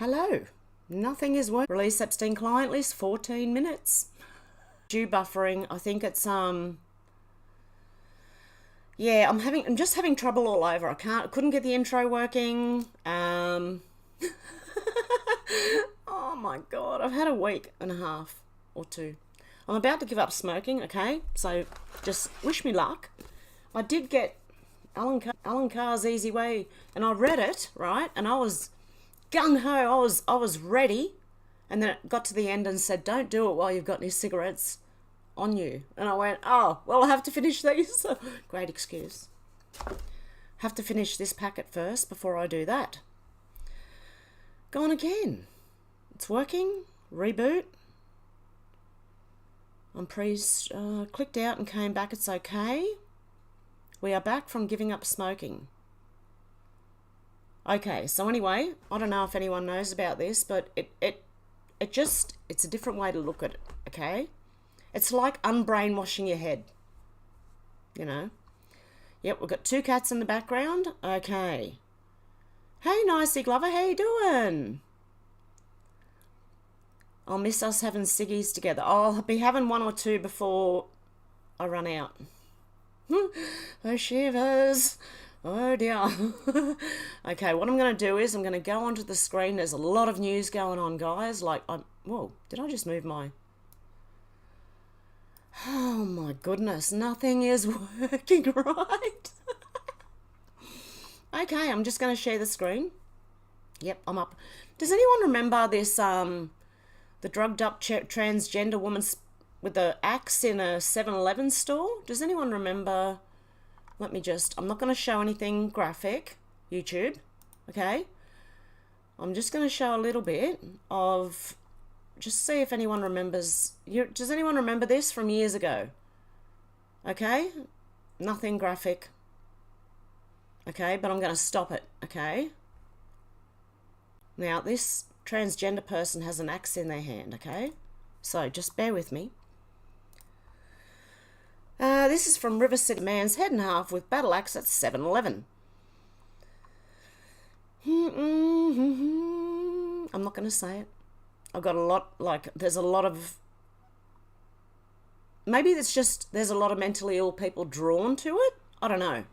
Hello. Nothing is working. Release Epstein client list, 14 minutes. Due buffering, I think it's yeah, I'm just having trouble all over. Couldn't get the intro working. Oh my god, I've had a week and a half or two. I'm about to give up smoking, okay? So just wish me luck. I did get Alan Carr's Easy Way, and I read it, right? And I was gung-ho, I was ready. And then it got to the end and said, don't do it while you've got any cigarettes on you. And I went, oh, well, I have to finish these. Great excuse. Have to finish this packet first before I do that. Gone again. It's working. Reboot. I'm clicked out and came back. It's okay. We are back from giving up smoking. Okay, so anyway, I don't know if anyone knows about this, but it's a different way to look at it, okay? It's like unbrainwashing your head, you know? Yep, we've got two cats in the background. Okay. Hey, Nicey Glover, how you doing? I'll miss us having ciggies together. I'll be having one or two before I run out. Oh, shivers. Oh, dear. Okay, what I'm going to do is I'm going to go onto the screen. There's a lot of news going on, guys. Whoa, did I just move my... Oh, my goodness. Nothing is working right. Okay, I'm just going to share the screen. Yep, I'm up. Does anyone remember this, the drugged up transgender woman with the axe in a 7-Eleven store? Does anyone remember... I'm not going to show anything graphic, YouTube, okay? I'm just going to show a little bit of, just see if anyone remembers. Does anyone remember this from years ago? Okay? Nothing graphic. Okay, but I'm going to stop it, okay? Now, this transgender person has an axe in their hand, okay? So, just bear with me. This is from River City. Man's head in half with battle axe at 7-Eleven. I'm not going to say it. I've got a lot, there's a lot of... Maybe it's just there's a lot of mentally ill people drawn to it. I don't know.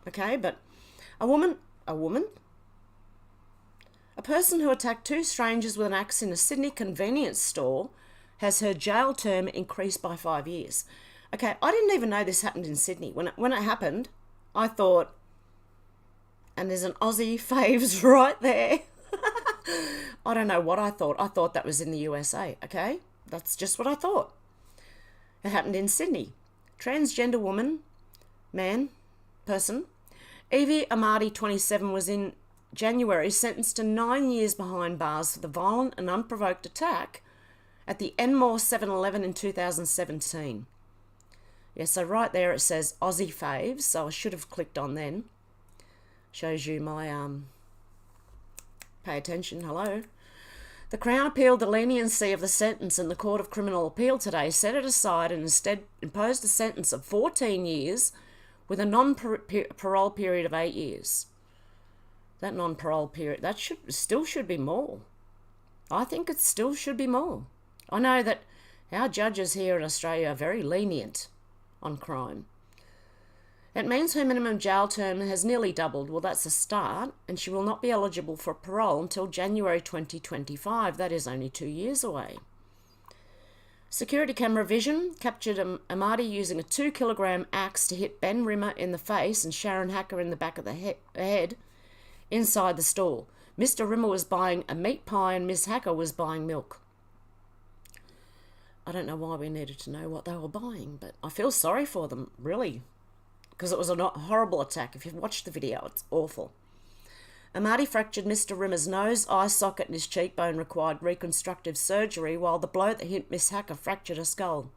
Okay, but a person who attacked two strangers with an axe in a Sydney convenience store has her jail term increased by 5 years. Okay, I didn't even know this happened in Sydney. When it happened, I thought, and there's an Aussie faves right there. I don't know what I thought. I thought that was in the USA, okay? That's just what I thought. It happened in Sydney. Transgender woman, person, Evie Amati, 27, was in January sentenced to 9 years behind bars for the violent and unprovoked attack at the Enmore 7-Eleven in 2017. Yeah, so right there it says Aussie faves, so I should have clicked on then. Shows you my, pay attention, hello. The Crown appealed the leniency of the sentence and the Court of Criminal Appeal today set it aside and instead imposed a sentence of 14 years with a non-parole period of 8 years. That non-parole period, that still should be more. I think it still should be more. I know that our judges here in Australia are very lenient on crime. It means her minimum jail term has nearly doubled. Well, that's a start, and she will not be eligible for parole until January 2025. That is only 2 years away. Security camera vision captured Amati using a 2-kilogram axe to hit Ben Rimmer in the face and Sharon Hacker in the back of the head inside the store. Mr. Rimmer was buying a meat pie and Miss Hacker was buying milk. I don't know why we needed to know what they were buying, but I feel sorry for them, really, because it was a horrible attack. If you've watched the video, it's awful. Amati fractured Mr. Rimmer's nose, eye socket and his cheekbone required reconstructive surgery, while the blow that hit Miss Hacker fractured her skull.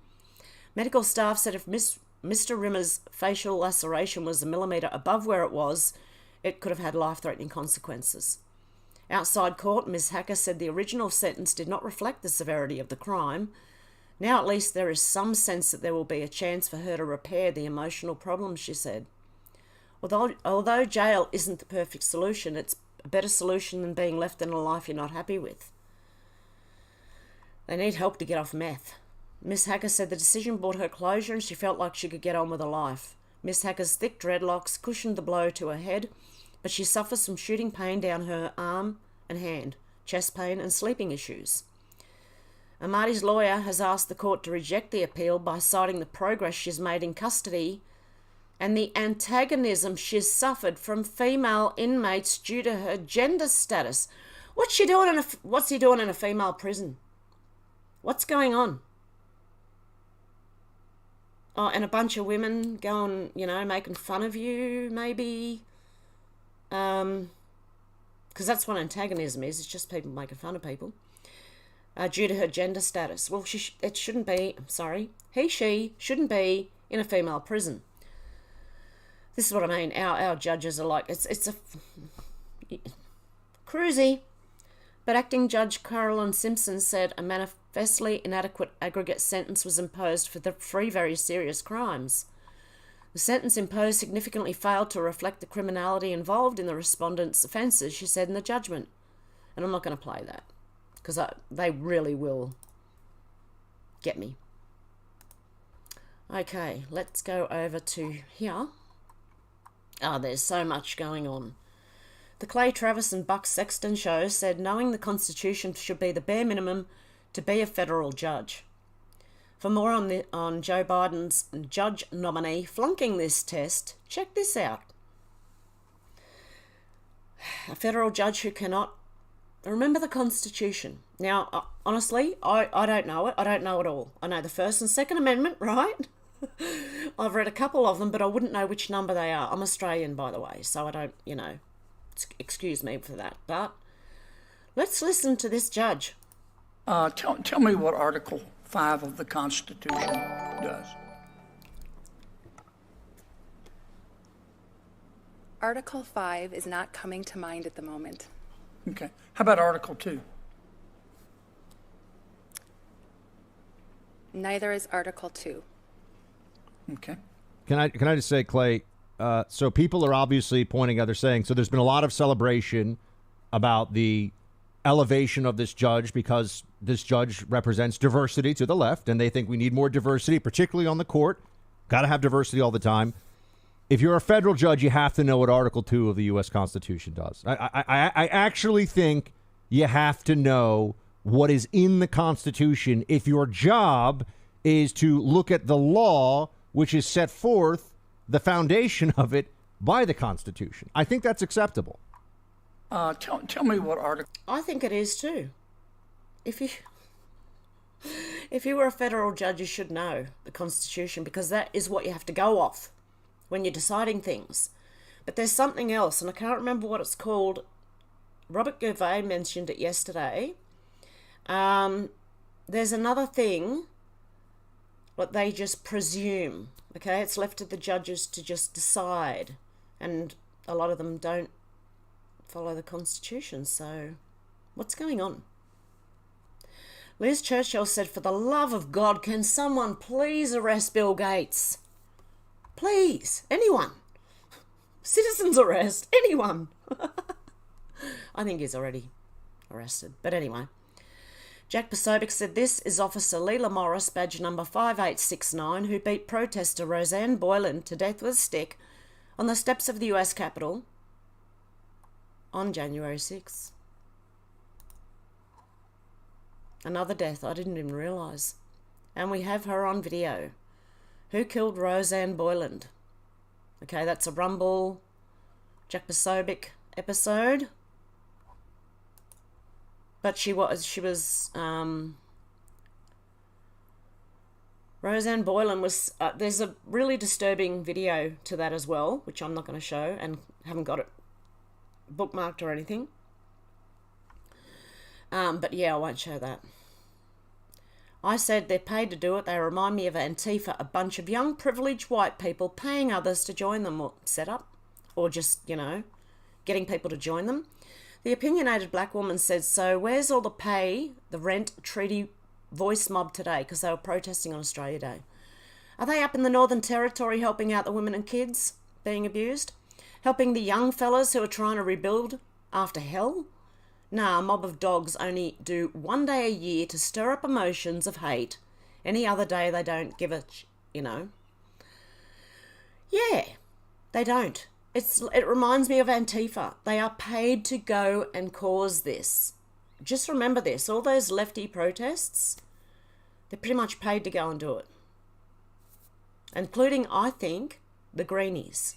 Medical staff said if Mr. Rimmer's facial laceration was a millimetre above where it was, it could have had life-threatening consequences. Outside court, Miss Hacker said the original sentence did not reflect the severity of the crime. Now at least there is some sense that there will be a chance for her to repair the emotional problems, she said. Although jail isn't the perfect solution, it's a better solution than being left in a life you're not happy with. They need help to get off meth. Miss Hacker said the decision brought her closure and she felt like she could get on with her life. Miss Hacker's thick dreadlocks cushioned the blow to her head, but she suffers from shooting pain down her arm and hand, chest pain and sleeping issues. Amati's lawyer has asked the court to reject the appeal by citing the progress she's made in custody and the antagonism she's suffered from female inmates due to her gender status. What's he doing in a female prison? What's going on? Oh, and a bunch of women going, making fun of you, maybe. Because that's what antagonism is. It's just people making fun of people. Due to her gender status. Well, he, she shouldn't be in a female prison. This is what I mean. Our judges are like, it's a cruisy. But acting Judge Carolyn Simpson said a manifestly inadequate aggregate sentence was imposed for the 3 very serious crimes. The sentence imposed significantly failed to reflect the criminality involved in the respondent's offences, she said in the judgment. And I'm not going to play that, because they really will get me. Okay, let's go over to here. There's so much going on. The Clay Travis and Buck Sexton show said knowing the Constitution should be the bare minimum to be a federal judge. For more on Joe Biden's judge nominee flunking this test, check this out. A federal judge who cannot remember the Constitution. Now, honestly, I don't know it. I don't know it all. I know the First and Second Amendment, right? I've read a couple of them, but I wouldn't know which number they are. I'm Australian, by the way, so I don't, excuse me for that. But let's listen to this judge. Tell me what Article 5 of the Constitution does. Article 5 is not coming to mind at the moment. Okay. How about Article 2? Neither is Article 2. Okay. Can I just say, Clay, so people are obviously pointing out, they're saying, so there's been a lot of celebration about the elevation of this judge because this judge represents diversity to the left, and they think we need more diversity, particularly on the court. Got to have diversity all the time. If you're a federal judge, you have to know what Article 2 of the U.S. Constitution does. I actually think you have to know what is in the Constitution if your job is to look at the law which is set forth, the foundation of it, by the Constitution. I think that's acceptable. Tell me what article. I think it is too. If you were a federal judge, you should know the Constitution, because that is what you have to go off when you're deciding things. But there's something else, and I can't remember what it's called. Robert Gervais mentioned it yesterday. There's another thing, what they just presume. Okay, it's left to the judges to just decide, and a lot of them don't follow the Constitution. So what's going on? Liz Churchill said, for the love of God, can someone please arrest Bill Gates? Please, anyone. Citizen's arrest, anyone. I think he's already arrested, but anyway. Jack Posobiec said, this is Officer Leela Morris, badge number 5869, who beat protester Roseanne Boyland to death with a stick on the steps of the US Capitol on January 6th. Another death I didn't even realise. And we have her on video. Who killed Roseanne Boyland? Okay, that's a Rumble Jack Posobiec episode. But she was Roseanne Boyland was, there's a really disturbing video to that as well, which I'm not going to show and haven't got it bookmarked or anything. But yeah, I won't show that. I said they're paid to do it. They remind me of Antifa, a bunch of young privileged white people paying others to join them or set up, or just, getting people to join them. The opinionated black woman said, so where's all the pay, the rent, treaty voice mob today? Because they were protesting on Australia Day. Are they up in the Northern Territory helping out the women and kids being abused? Helping the young fellas who are trying to rebuild after hell? Nah, a mob of dogs only do 1 day a year to stir up emotions of hate. Any other day they don't give a, Yeah, they don't. It reminds me of Antifa. They are paid to go and cause this. Just remember this, all those lefty protests, they're pretty much paid to go and do it. Including, I think, the greenies.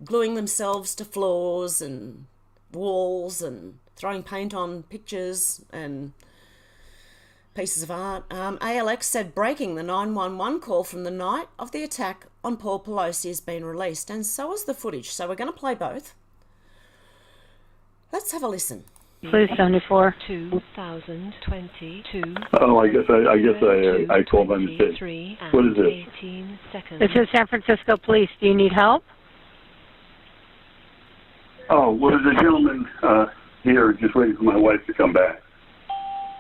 Gluing themselves to floors and walls and throwing paint on pictures and pieces of art. ALX said breaking the 911 call from the night of the attack on Paul Pelosi has been released, and so is the footage. So we're going to play both. Let's have a listen. Please 74. 2022. Oh, I guess I called by mistake. What is this? 18 seconds. This is San Francisco Police. Do you need help? Oh, well, there's a gentleman here just waiting for my wife to come back.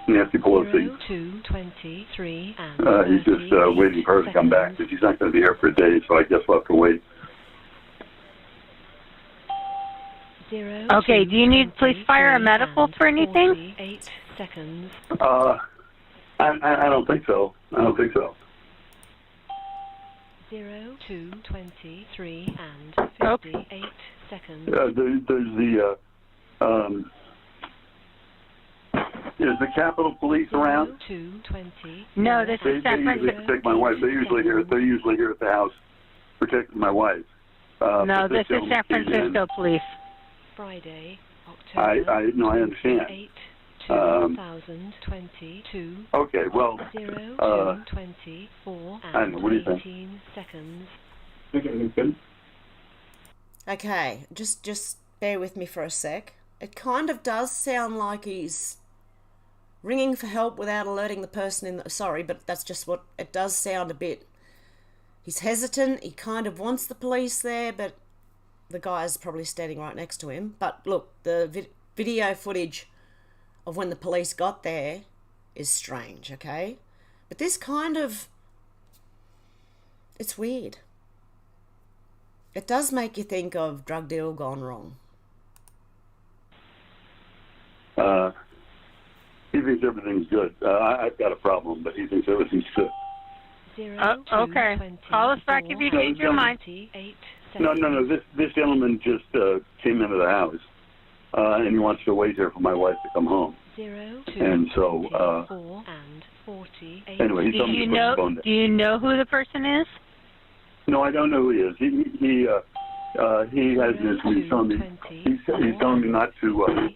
Nancy Pelosi. 2:23 and He's just waiting for her to come back, but she's not going to be here for a day, so I guess we'll have to wait. Okay, do you need police, fire, or medical for anything? 8 seconds. I don't think so. I don't think so. 2:23 and 58 seconds. Is the Capitol Police around? 2:20. No, this is San They usually Francisco. protect my wife. They're usually here at the house protecting my wife. No, this is San Francisco Police. Friday, October. I understand. 8, 2022. Okay, well, 2:24 I don't know, what do you and think? 18 seconds. Okay, just bear with me for a sec. It kind of does sound like he's ringing for help without alerting the person in the... Sorry, but that's just what... It does sound a bit... He's hesitant. He kind of wants the police there, but the guy's probably standing right next to him. But look, the video footage of when the police got there is strange, okay? But this kind of... It's weird. It does make you think of drug deal gone wrong. He thinks everything's good. I've got a problem, but he thinks everything's good. Okay. Call us back if you change your mind. No. This gentleman just came into the house, and he wants to wait here for my wife to come home. And so, anyway, he told me to put the phone down. Do you know who the person is? No, I don't know who he is. He has this. He's telling me not to.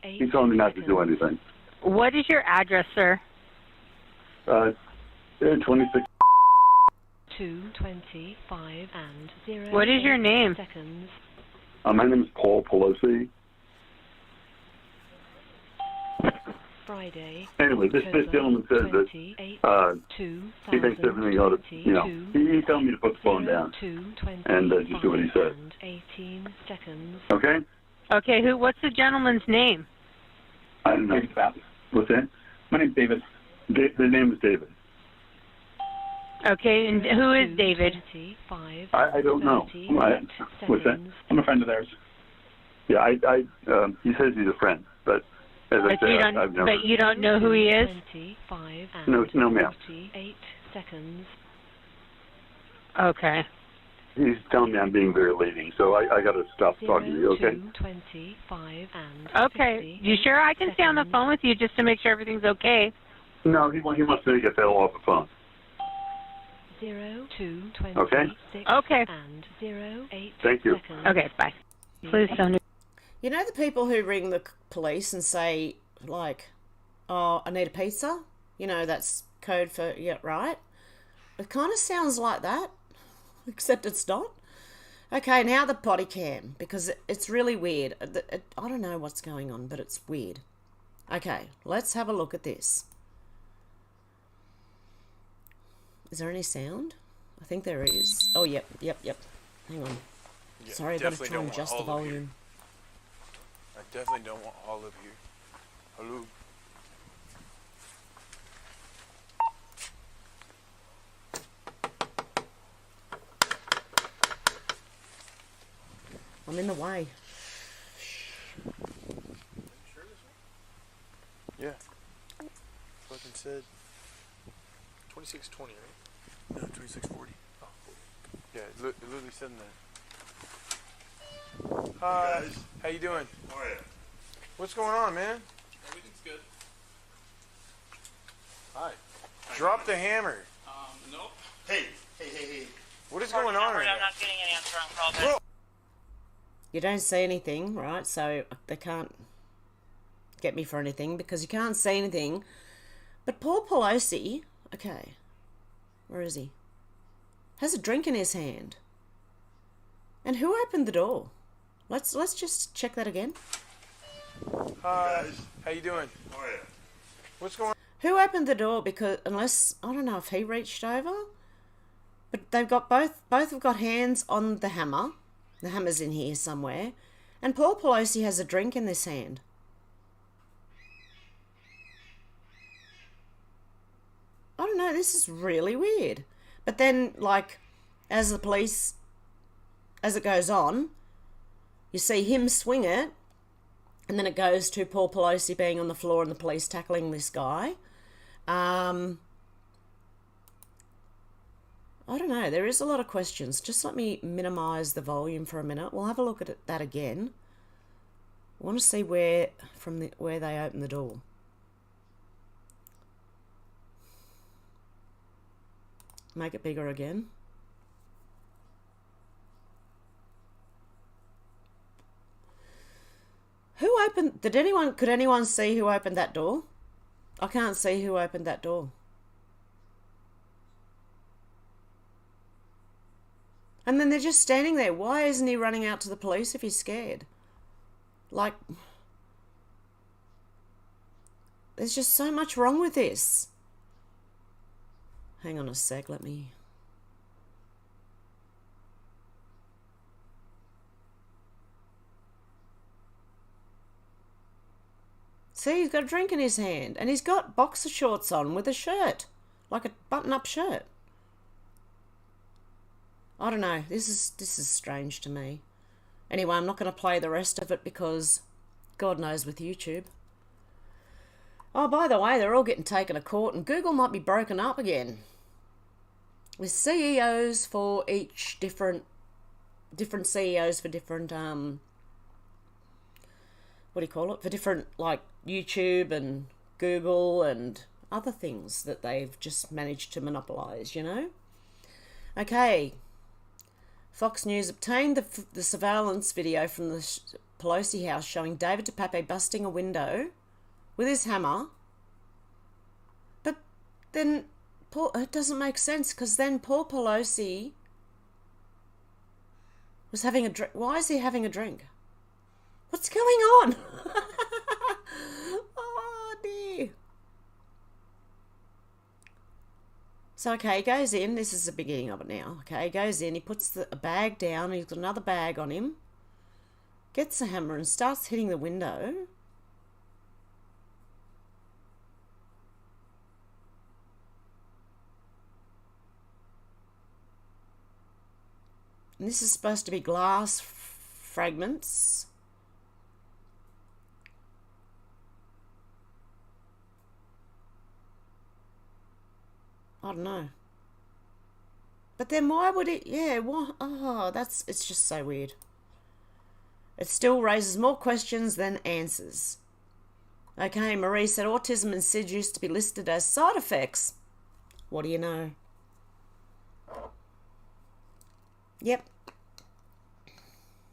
He's telling me not to do anything. What is your address, sir? 26. 2:25 and 0. What is your name? Seconds. My name is Paul Pelosi. Friday. Anyway, this gentleman says that he thinks everything ought to, he told me to put the phone down and just do what he said. 18 seconds. Okay? Okay, what's the gentleman's name? I don't know. What's that? My name's David. The name is David. Okay, and who is David? I don't know. What's that? I'm a friend of theirs. Yeah, he says he's a friend, but as I said, I've never. But you don't know who he is? No, ma'am. 48 seconds. Okay. He's telling me I'm being very leading, so I got to stop talking to you, okay? 25 and Okay. You sure I can stay on the phone with you just to make sure everything's okay? No, he wants me to get that off the phone. 2:26 Okay. and 08 Thank you. seconds. Okay, bye. Please don't. You know the people who ring the police and say, like, oh, I need a pizza? You know, that's code for, yeah, right? It kind of sounds like that, except it's not. Okay, now the body cam, because it's really weird. I don't know what's going on, but it's weird. Okay, let's have a look at this. Is there any sound? I think there is. Oh, yep. Hang on. Yeah, Sorry, I've got to try and adjust the volume. I definitely don't want all of you. Hello? I'm in the way. Yeah. Fucking said 2620, right? No, 2640. Oh, 40. Yeah, it literally said that. Hi. Hey guys. How you doing? How are you? What's going on, man? Everything's good. Hi. Drop the hammer. Nope. Hey. What is going on right now? I'm not getting an answer on call. You don't see anything, right? So they can't get me for anything because you can't see anything. But Paul Pelosi, okay, where is he? Has a drink in his hand. And who opened the door? Let's just check that again. Hi. How you doing? How are you? What's going on? Who opened the door? Because unless I don't know if he reached over, but they've got both have got hands on the hammer. The hammer's in here somewhere, and Paul Pelosi has a drink in this hand. I don't know. This is really weird. But then, like, as it goes on, you see him swing it, and then it goes to Paul Pelosi being on the floor and the police tackling this guy. I don't know. There is a lot of questions. Just let me minimize the volume for a minute. We'll have a look at that again. I want to see where they open the door. Make it bigger again. Who opened? Could anyone see who opened that door? I can't see who opened that door. And then they're just standing there. Why isn't he running out to the police if he's scared? Like, there's just so much wrong with this. Hang on a sec, let me... See, he's got a drink in his hand, and he's got boxer shorts on with a shirt, like a button-up shirt. I don't know. This is strange to me. Anyway, I'm not going to play the rest of it because God knows with YouTube. Oh, by the way, they're all getting taken to court, and Google might be broken up again. With CEOs for each different CEOs for different what do you call it? For different, like, YouTube and Google and other things that they've just managed to monopolize, you know? Okay. Fox News obtained the surveillance video from the Pelosi house showing David DePape busting a window with his hammer. But then it doesn't make sense because then Paul Pelosi was having a drink. Why is he having a drink? What's going on? Oh, dear. So, okay, he goes in. This is the beginning of it now. Okay, he goes in. He puts a bag down. He's got another bag on him. Gets a hammer and starts hitting the window. And this is supposed to be glass fragments. I don't know. But then why would it... Yeah, what? Oh, it's just so weird. It still raises more questions than answers. Okay, Marie said autism and SID used to be listed as side effects. What do you know? Yep.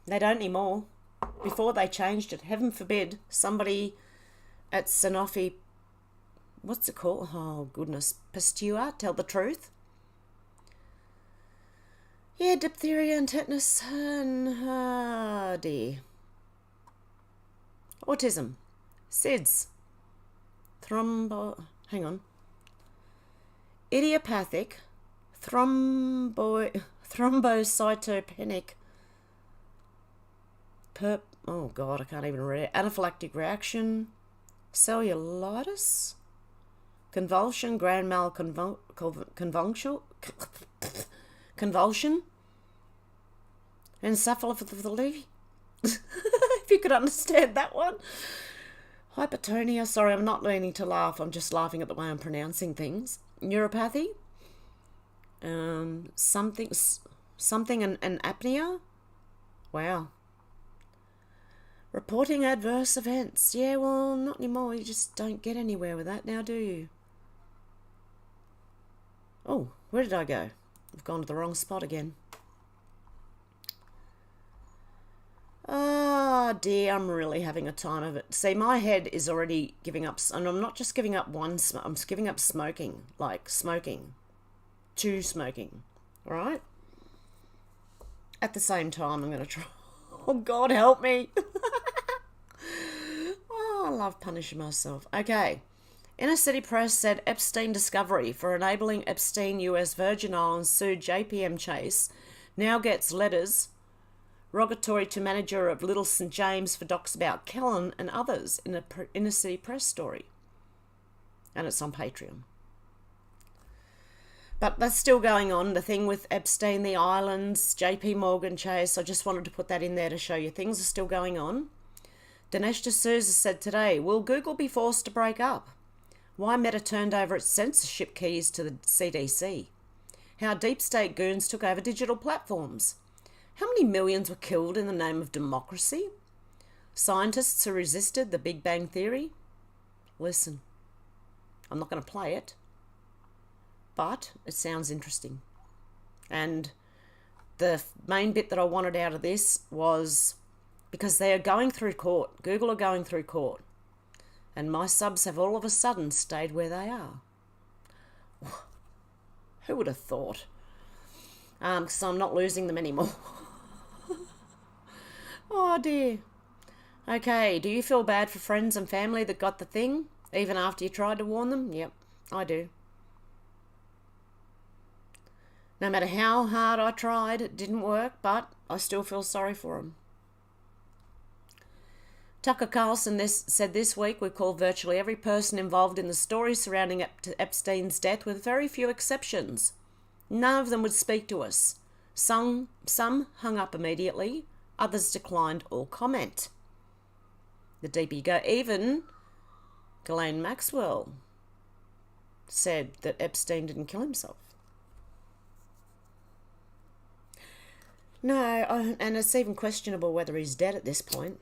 They don't anymore. Before they changed it. Heaven forbid somebody at Sanofi... What's it called? Oh, goodness. Pasteur, tell the truth. Yeah, diphtheria and tetanus and... dear. Autism. SIDS. Hang on. Idiopathic. Thrombocytopenic. Oh, God, I can't even read it. Anaphylactic reaction. Cellulitis. Convulsion, grand mal convulsion, encephalopathy. If you could understand that one. Hypertonia. Sorry, I'm not leaning to laugh. I'm just laughing at the way I'm pronouncing things. Neuropathy. Something and apnea. Wow. Reporting adverse events. Yeah, well, not anymore. You just don't get anywhere with that now, do you? Oh, where did I go? I've gone to the wrong spot again. Oh dear, I'm really having a time of it. See, my head is already giving up, and I'm not just giving up I'm giving up smoking, like smoking, to smoking, right? At the same time, I'm going to try. Oh, God, help me. Oh, I love punishing myself. Okay. Inner City Press said Epstein discovery for enabling Epstein U.S. Virgin Islands sued JPM Chase now gets letters rogatory to manager of Little St. James for docs about Kellen and others in a Inner City Press story. And it's on Patreon. But that's still going on. The thing with Epstein, the islands, JP Morgan Chase, I just wanted to put that in there to show you things are still going on. Dinesh D'Souza said today, will Google be forced to break up? Why Meta turned over its censorship keys to the CDC? How deep state goons took over digital platforms? How many millions were killed in the name of democracy? Scientists who resisted the Big Bang Theory? Listen, I'm not going to play it, but it sounds interesting. And the main bit that I wanted out of this was because they are going through court. Google are going through court. And my subs have all of a sudden stayed where they are. Who would have thought? So I'm not losing them anymore. Oh dear. Okay, do you feel bad for friends and family that got the thing, even after you tried to warn them? Yep, I do. No matter how hard I tried, it didn't work, but I still feel sorry for them. Tucker Carlson said this week, we call virtually every person involved in the story surrounding Epstein's death with very few exceptions. None of them would speak to us. Some hung up immediately, others declined all comment. The deeper you go, even Ghislaine Maxwell said that Epstein didn't kill himself. No, and it's even questionable whether he's dead at this point.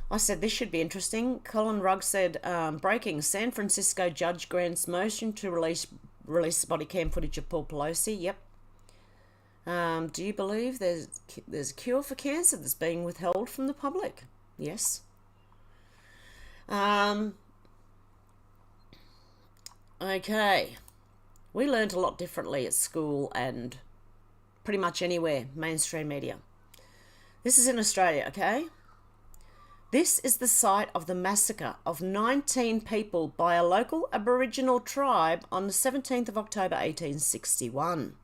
I said this should be interesting. Colin Rugg said, breaking, San Francisco judge grants motion to release body cam footage of Paul Pelosi. Yep. Do you believe there's a cure for cancer that's being withheld from the public? Yes. Okay. We learned a lot differently at school and pretty much anywhere, mainstream media. This is in Australia, okay? This is the site of the massacre of 19 people by a local Aboriginal tribe on the 17th of October 1861.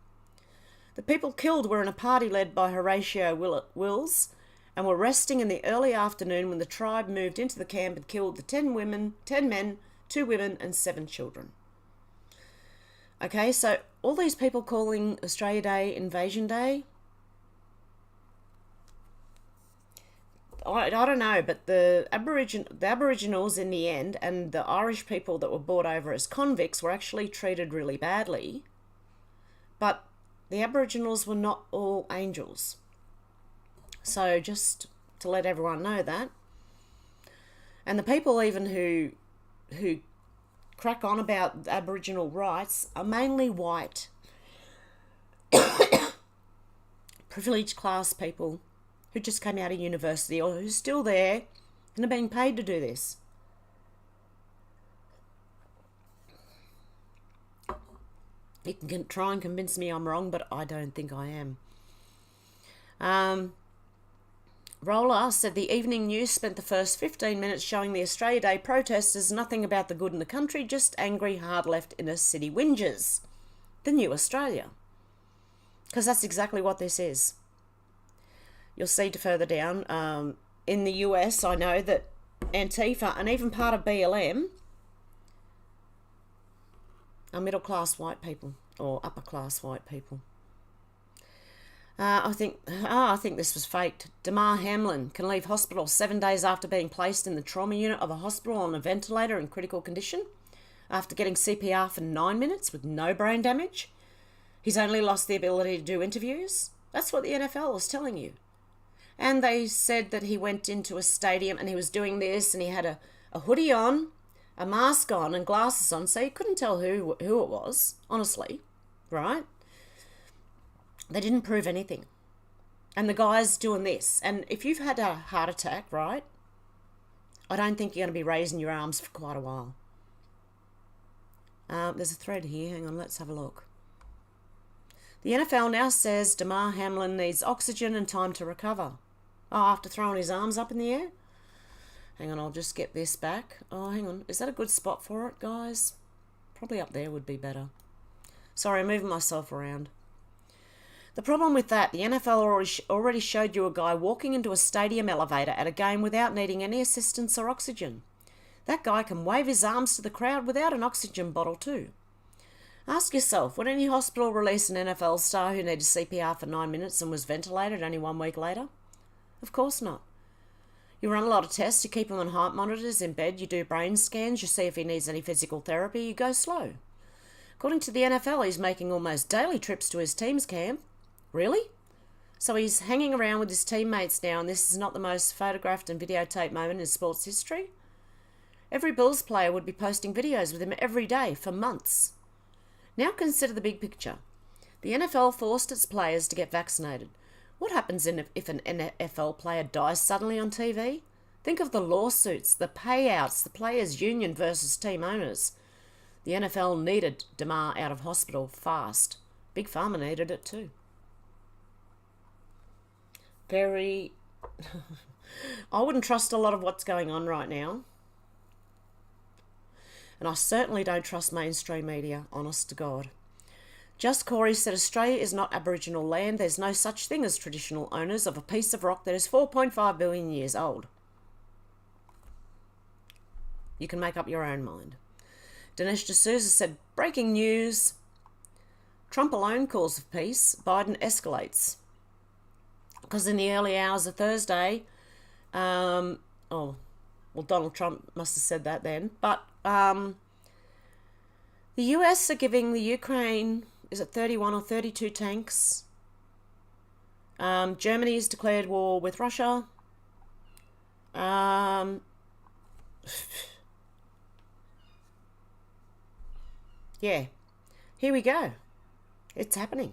The people killed were in a party led by Horatio Wills and were resting in the early afternoon when the tribe moved into the camp and killed the 10 men, 2 women and 7 children. Okay, so all these people calling Australia Day Invasion Day, I don't know, but the Aboriginals in the end and the Irish people that were brought over as convicts were actually treated really badly. But the Aboriginals were not all angels. So just to let everyone know that. And the people even who crack on about Aboriginal rights are mainly white, privileged class people who just came out of university or who's still there and are being paid to do this. You can try and convince me I'm wrong, but I don't think I am. Roller said the Evening News spent the first 15 minutes showing the Australia Day protesters nothing about the good in the country, just angry, hard-left inner city whingers. The new Australia. Because that's exactly what this is. You'll see further down, in the US, I know that Antifa and even part of BLM are middle-class white people or upper-class white people. I think this was faked. Damar Hamlin can leave hospital 7 days after being placed in the trauma unit of a hospital on a ventilator in critical condition after getting CPR for 9 minutes with no brain damage. He's only lost the ability to do interviews. That's what the NFL is telling you. And they said that he went into a stadium and he was doing this and he had a hoodie on, a mask on and glasses on, so you couldn't tell who it was, honestly, right? They didn't prove anything. And the guy's doing this. And if you've had a heart attack, right, I don't think you're going to be raising your arms for quite a while. There's a thread here. Hang on, let's have a look. The NFL now says Damar Hamlin needs oxygen and time to recover. Oh, after throwing his arms up in the air? Hang on, I'll just get this back. Oh, hang on. Is that a good spot for it, guys? Probably up there would be better. Sorry, I'm moving myself around. The problem with that, the NFL already showed you a guy walking into a stadium elevator at a game without needing any assistance or oxygen. That guy can wave his arms to the crowd without an oxygen bottle too. Ask yourself, would any hospital release an NFL star who needed CPR for 9 minutes and was ventilated only 1 week later? Of course not. You run a lot of tests, you keep him on heart monitors in bed, you do brain scans, you see if he needs any physical therapy, you go slow. According to the NFL, he's making almost daily trips to his team's camp. Really? So he's hanging around with his teammates now, and this is not the most photographed and videotaped moment in sports history? Every Bills player would be posting videos with him every day for months. Now consider the big picture. The NFL forced its players to get vaccinated. What happens if an NFL player dies suddenly on TV? Think of the lawsuits, the payouts, the players' union versus team owners. The NFL needed Damar out of hospital fast. Big Pharma needed it too. Very... I wouldn't trust a lot of what's going on right now. And I certainly don't trust mainstream media, honest to God. Just Corey said Australia is not Aboriginal land. There's no such thing as traditional owners of a piece of rock that is 4.5 billion years old. You can make up your own mind. Dinesh D'Souza said, breaking news. Trump alone calls for peace. Biden escalates. Because in the early hours of Thursday, Donald Trump must have said that then, but the US are giving the Ukraine, is it 31 or 32 tanks? Germany has declared war with Russia. Yeah, here we go. It's happening.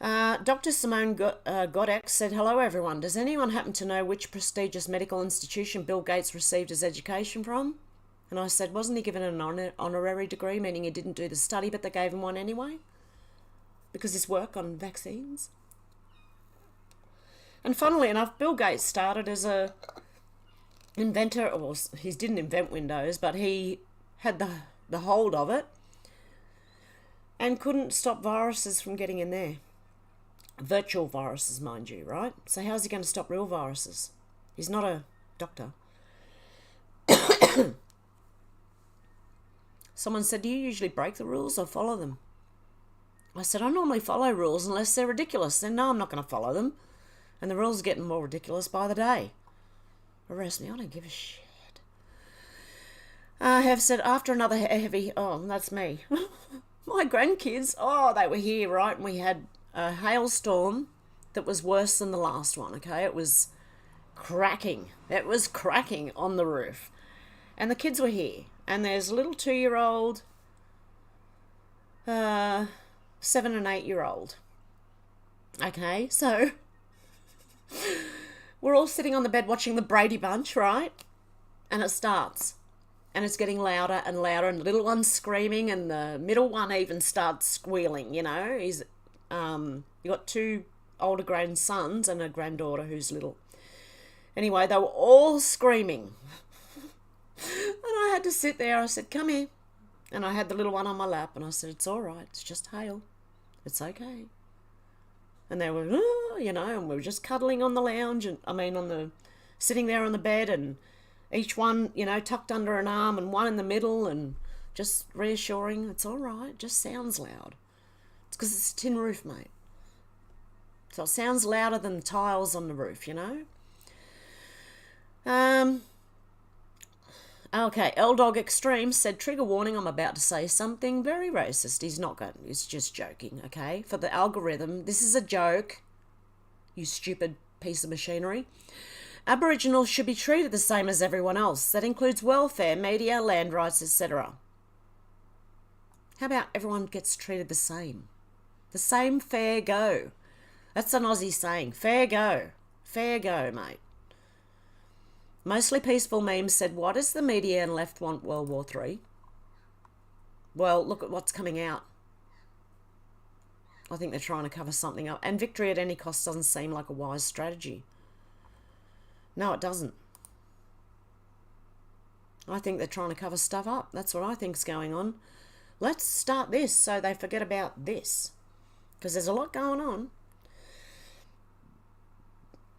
Dr. Simone Godek said, hello everyone. Does anyone happen to know which prestigious medical institution Bill Gates received his education from? And I said, wasn't he given an honorary degree, meaning he didn't do the study, but they gave him one anyway? Because his work on vaccines. And funnily enough, Bill Gates started as a inventor, or he didn't invent Windows, but he had the hold of it and couldn't stop viruses from getting in there. Virtual viruses, mind you, right? So how's he going to stop real viruses? He's not a doctor. Someone said, do you usually break the rules or follow them? I said, I normally follow rules unless they're ridiculous. Then no, I'm not going to follow them. And the rules are getting more ridiculous by the day. Arrest me, I don't give a shit. I have said, after another heavy... Oh, that's me. My grandkids, they were here, right? And we had a hailstorm that was worse than the last one, okay? It was cracking. It was cracking on the roof. And the kids were here. And there's a little 2-year-old, 7 and 8-year-old. Okay, so we're all sitting on the bed watching the Brady Bunch, right? And it starts. And it's getting louder and louder, and the little one's screaming, and the middle one even starts squealing, you know? He's you got 2 older grandsons and a granddaughter who's little. Anyway, they were all screaming. And I had to sit there. I said, come here. And I had the little one on my lap, and I said, it's all right. It's just hail. It's okay. And they were, and we were just cuddling on the lounge, and sitting there on the bed, and each one, tucked under an arm and one in the middle, and just reassuring, it's all right. It just sounds loud. It's because it's a tin roof, mate. So it sounds louder than the tiles on the roof, you know. Okay, L-Dog Extreme said, trigger warning, I'm about to say something very racist. He's not going, he's just joking, okay? For the algorithm, this is a joke, you stupid piece of machinery. Aboriginals should be treated the same as everyone else. That includes welfare, media, land rights, etc. How about everyone gets treated the same? The same fair go. That's an Aussie saying, fair go. Fair go, mate. Mostly peaceful memes said, what does the media and left want World War III? Well, look at what's coming out. I think they're trying to cover something up. And victory at any cost doesn't seem like a wise strategy. No, it doesn't. I think they're trying to cover stuff up. That's what I think's going on. Let's start this so they forget about this. Because there's a lot going on.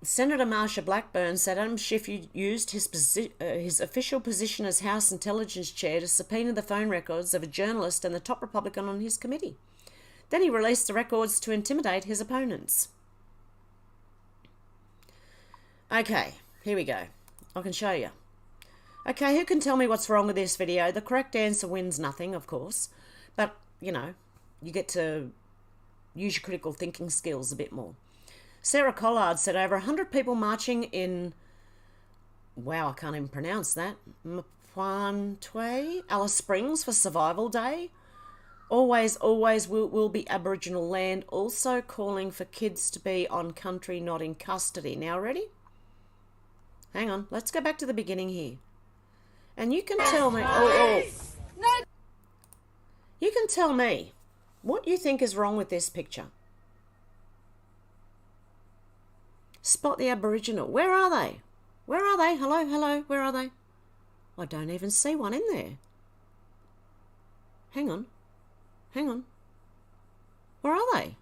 Senator Marsha Blackburn said Adam Schiff used his official position as House Intelligence Chair to subpoena the phone records of a journalist and the top Republican on his committee. Then he released the records to intimidate his opponents. Okay, here we go. I can show you. Okay, who can tell me what's wrong with this video? The correct answer wins nothing, of course. But, you know, you get to use your critical thinking skills a bit more. Sarah Collard said over 100 people marching in, wow, I can't even pronounce that, Mapwantwe, Alice Springs for Survival Day. Always, always will be Aboriginal land. Also calling for kids to be on country, not in custody. Now, ready? Hang on, let's go back to the beginning here. And you can tell me, you can tell me what you think is wrong with this picture. Spot the Aboriginal. Where are they? Where are they? Hello, hello, where are they? I don't even see one in there. Hang on. Hang on. Where are they?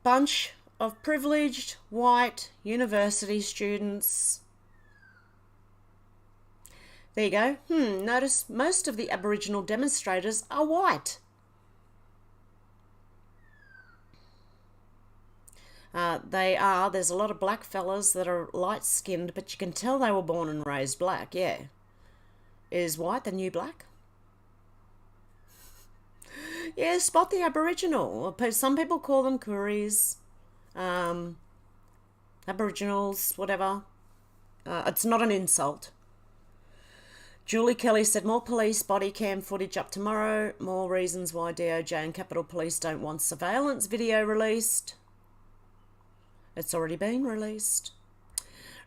Bunch of privileged white university students. There you go. Notice most of the Aboriginal demonstrators are white. There's a lot of black fellas that are light-skinned, but you can tell they were born and raised black, yeah. Is white the new black? Yeah, spot the Aboriginal. Some people call them Kooris, Aboriginals, whatever. It's not an insult. Julie Kelly said, more police body cam footage up tomorrow. More reasons why DOJ and Capitol Police don't want surveillance video released. It's already been released.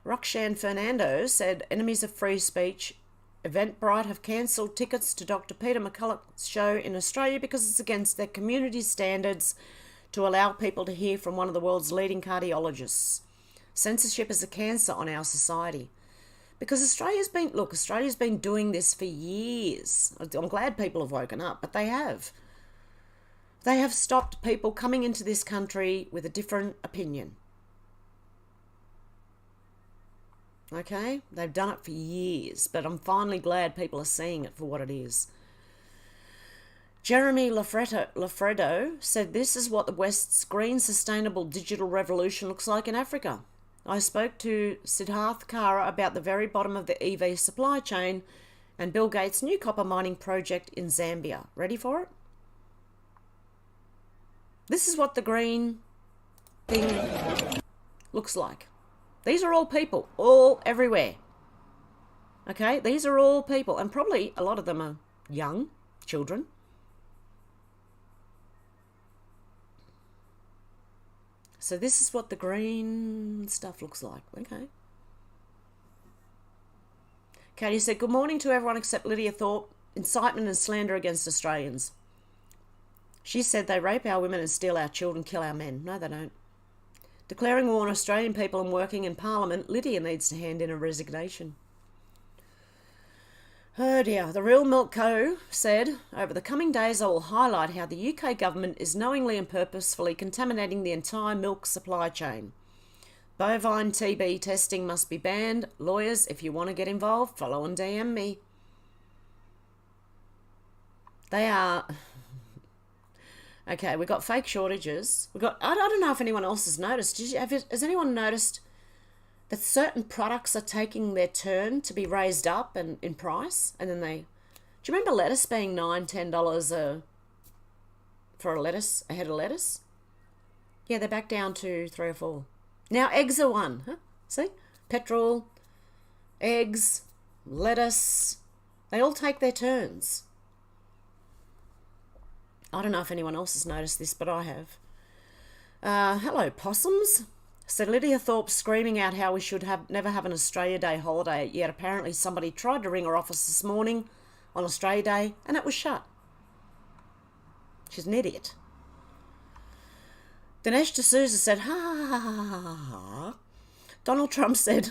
Roxanne Fernando said, enemies of free speech. Eventbrite have cancelled tickets to Dr. Peter McCulloch's show in Australia because it's against their community standards to allow people to hear from one of the world's leading cardiologists. Censorship is a cancer on our society. Because Australia's been doing this for years. I'm glad people have woken up, but they have. They have stopped people coming into this country with a different opinion. Okay? They've done it for years, but I'm finally glad people are seeing it for what it is. Jeremy Lafredo said, this is what the West's green sustainable digital revolution looks like in Africa. I spoke to Siddharth Kara about the very bottom of the EV supply chain and Bill Gates' new copper mining project in Zambia. Ready for it? This is what the green thing looks like. These are all people, all everywhere. Okay, these are all people, and probably a lot of them are young children. So this is what the green stuff looks like. Okay. Katie said, good morning to everyone except Lydia Thorpe. Incitement and slander against Australians. She said they rape our women and steal our children, kill our men. No, they don't. Declaring war on Australian people and working in Parliament, Lydia needs to hand in a resignation. Oh dear. The Real Milk Co. said, over the coming days I will highlight how the UK government is knowingly and purposefully contaminating the entire milk supply chain. Bovine TB testing must be banned. Lawyers, if you want to get involved, follow and DM me. They are... Okay, we got fake shortages. I don't know if anyone else has noticed. Has anyone noticed that certain products are taking their turn to be raised up and in price, and then do you remember lettuce being $9-10 for a head of lettuce? Yeah, they're back down to 3 or 4. Now eggs are one. Huh? See? Petrol, eggs, lettuce, they all take their turns. I don't know if anyone else has noticed this, but I have. Hello, possums, said Lydia Thorpe, screaming out how we should never have an Australia Day holiday, yet apparently somebody tried to ring her office this morning on Australia Day and it was shut. She's an idiot. Dinesh D'Souza said, ha ha ha ha ha ha. Donald Trump said,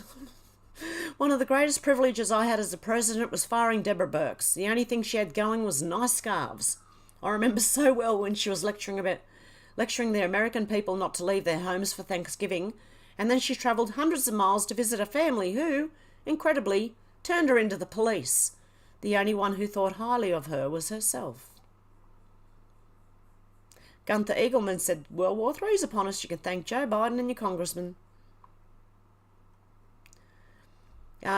one of the greatest privileges I had as a president was firing Deborah Birx. The only thing she had going was nice scarves. I remember so well when she was lecturing the American people not to leave their homes for Thanksgiving, and then she travelled hundreds of miles to visit a family who, incredibly, turned her into the police. The only one who thought highly of her was herself. Gunther Eagleman said, World War III's upon us. You can thank Joe Biden and your congressman.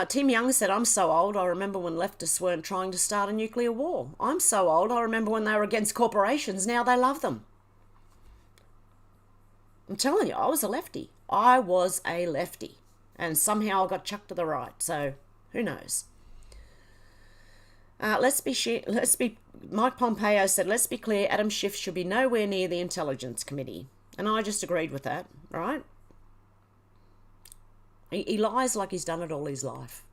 Tim Young said, I'm so old, I remember when leftists weren't trying to start a nuclear war. I'm so old, I remember when they were against corporations, now they love them. I'm telling you, I was a lefty. And somehow I got chucked to the right, so who knows. Mike Pompeo said, let's be clear, Adam Schiff should be nowhere near the Intelligence Committee. And I just agreed with that, right? He lies like he's done it all his life.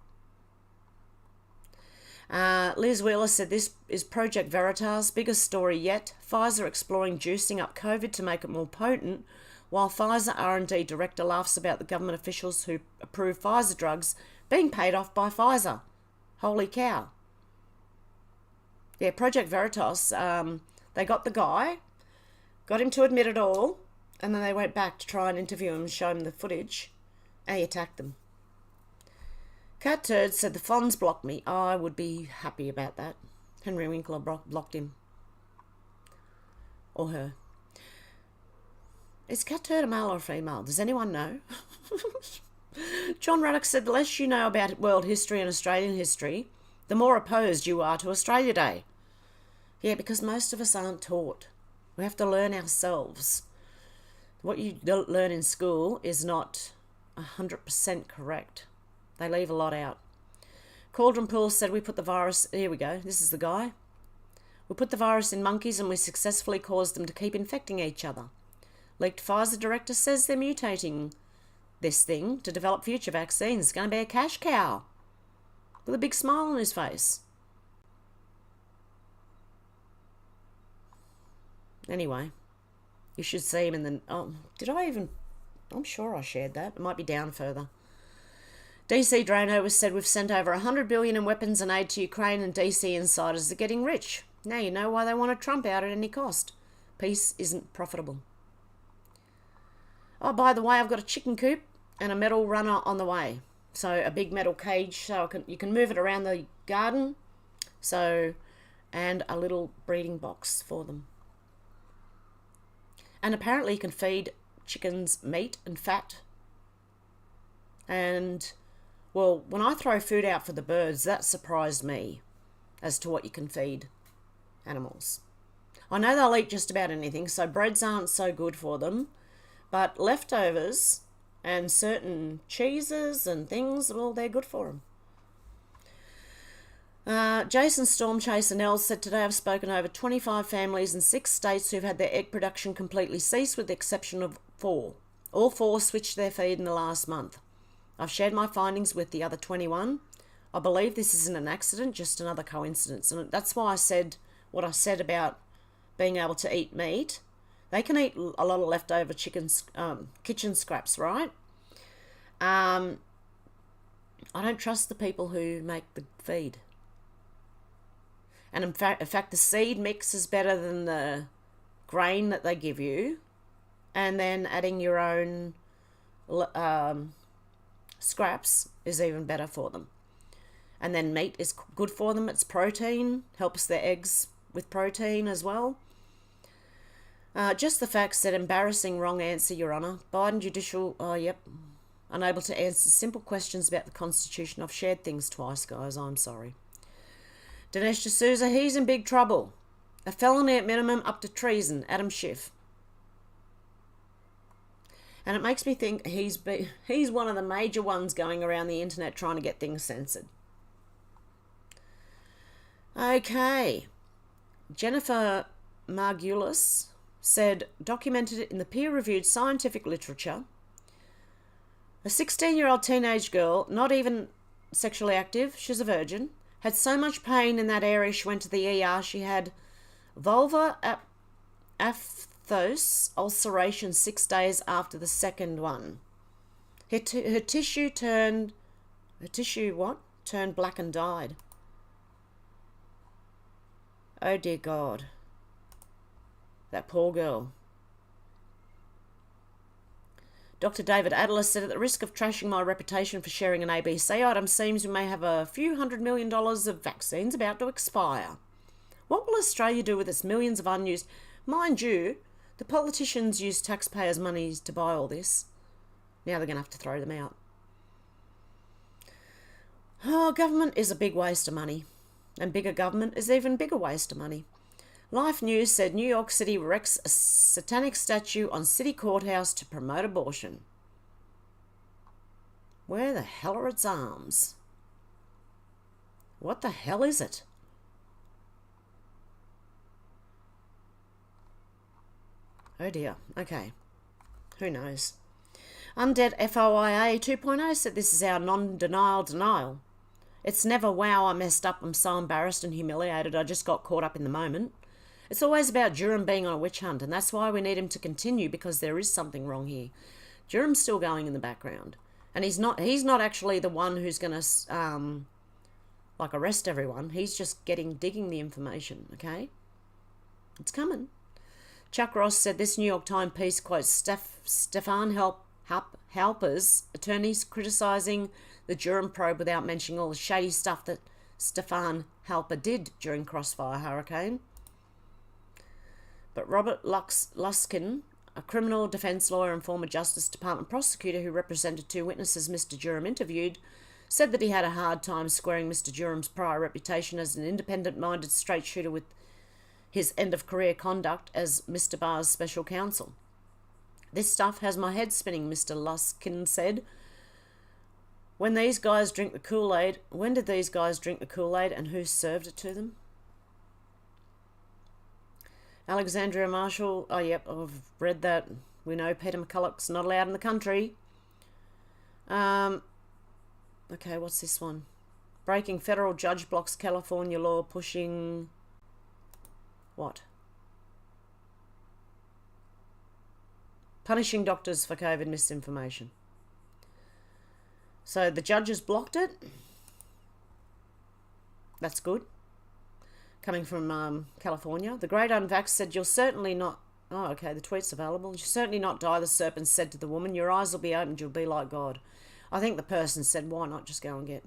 Liz Wheeler said, this is Project Veritas, biggest story yet. Pfizer exploring juicing up COVID to make it more potent, while Pfizer R&D director laughs about the government officials who approve Pfizer drugs being paid off by Pfizer. Holy cow. Yeah, Project Veritas, they got the guy, got him to admit it all, and then they went back to try and interview him and show him the footage. And he attacked them. Cat Turd said, the Fonz blocked me. I would be happy about that. Henry Winkler blocked him. Or her. Is Cat Turd a male or a female? Does anyone know? John Ruddock said, the less you know about world history and Australian history, the more opposed you are to Australia Day. Yeah, because most of us aren't taught. We have to learn ourselves. What you don't learn in school is not 100% correct. They leave a lot out. Cauldron Pool said, we put the virus, here we go, this is the guy. We put the virus in monkeys and we successfully caused them to keep infecting each other. Leaked Pfizer director says they're mutating this thing to develop future vaccines. It's going to be a cash cow. With a big smile on his face. Anyway, you should see him in the... Oh, did I even... I'm sure I shared that. It might be down further. DC Drano was said, we've sent over $100 billion in weapons and aid to Ukraine, and DC insiders are getting rich. Now you know why they wanted Trump out at any cost. Peace isn't profitable. Oh, by the way, I've got a chicken coop and a metal runner on the way. So a big metal cage, so you can move it around the garden. So, and a little breeding box for them. And apparently you can feed chickens meat and fat. And, well, when I throw food out for the birds, that surprised me as to what you can feed animals. I know they'll eat just about anything, so breads aren't so good for them, but leftovers and certain cheeses and things, well, they're good for them. Jason Stormchaser Nels said, today I've spoken to over 25 families in 6 states who've had their egg production completely cease with the exception of 4. All 4 switched their feed in the last month. I've shared my findings with the other 21. I believe this isn't an accident, just another coincidence. And that's why I said what I said about being able to eat meat. They can eat a lot of leftover kitchen scraps, right? I don't trust the people who make the feed. And in fact, the seed mix is better than the grain that they give you. And then adding your own scraps is even better for them. And then meat is good for them. It's protein, helps their eggs with protein as well. Just the facts said embarrassing wrong answer, Your Honour. Biden judicial, unable to answer simple questions about the Constitution. I've shared things twice, guys. I'm sorry. Dinesh D'Souza, he's in big trouble. A felony at minimum up to treason. Adam Schiff. And it makes me think he's one of the major ones going around the internet trying to get things censored. Okay. Jennifer Margulis said, documented in the peer-reviewed scientific literature, a 16-year-old teenage girl, not even sexually active, she's a virgin, had so much pain in that area she went to the ER. She had vulvar aphthous ulceration 6 days after the second one. Her tissue turned black and died. Oh dear God. That poor girl. Dr. David Adler said, at the risk of trashing my reputation for sharing an ABC item, seems we may have a few $100 million of vaccines about to expire. What will Australia do with its millions of unused... Mind you, the politicians use taxpayers' money to buy all this. Now they're going to have to throw them out. Oh, government is a big waste of money. And bigger government is even bigger waste of money. Life News said New York City erects a satanic statue on city courthouse to promote abortion. Where the hell are its arms? What the hell is it? Oh dear. Okay. Who knows? Undead FOIA 2.0 said this is our non-denial denial. It's never, wow, I messed up, I'm so embarrassed and humiliated, I just got caught up in the moment. It's always about Durham being on a witch hunt, and that's why we need him to continue, because there is something wrong here. Durham's still going in the background. And he's not actually the one who's going to, arrest everyone. He's just digging the information, okay? It's coming. Chuck Ross said this New York Times piece quotes Stefan Halper's attorneys criticising the Durham probe without mentioning all the shady stuff that Stefan Halper did during Crossfire Hurricane. But Robert Luskin, a criminal defence lawyer and former Justice Department prosecutor who represented two witnesses Mr. Durham interviewed, said that he had a hard time squaring Mr. Durham's prior reputation as an independent-minded straight shooter with his end-of-career conduct as Mr. Barr's special counsel. This stuff has my head spinning, Mr. Luskin said. When did these guys drink the Kool-Aid, and who served it to them? Alexandria Marshall, oh yep, I've read that. We know Peter McCulloch's not allowed in the country. Okay, what's this one? Breaking federal judge blocks California law pushing... What? Punishing doctors for COVID misinformation. So the judges blocked it. That's good. Coming from California. The Great Unvax said, you'll certainly not... Oh, okay, the tweet's available. You'll certainly not die, the serpent said to the woman. Your eyes will be opened, you'll be like God. I think the person said, why not just go and get,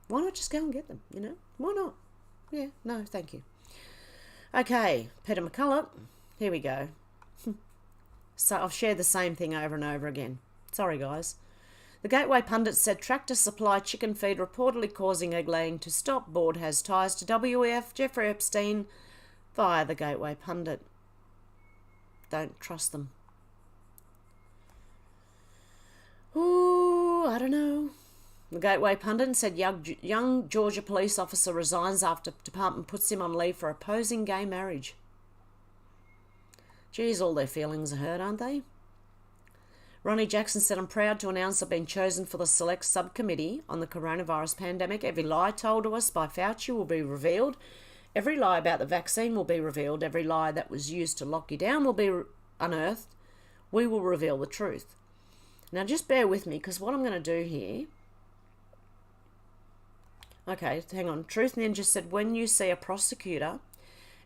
Why not just go and get them, Why not? Yeah, no, thank you. Okay, Peter McCulloch. Here we go. So I've shared the same thing over and over again. Sorry, guys. The Gateway pundit said Tractor Supply chicken feed reportedly causing egg laying to stop. Board has ties to WEF Jeffrey Epstein via the Gateway pundit. Don't trust them. Ooh, I don't know. The Gateway pundit said young Georgia police officer resigns after department puts him on leave for opposing gay marriage. Geez, all their feelings are hurt, aren't they? Ronnie Jackson said, I'm proud to announce I've been chosen for the select subcommittee on the coronavirus pandemic. Every lie told to us by Fauci will be revealed. Every lie about the vaccine will be revealed. Every lie that was used to lock you down will be unearthed. We will reveal the truth. Now just bear with me, because what I'm going to do here... Okay, hang on. Truth Ninja said, when you see a prosecutor,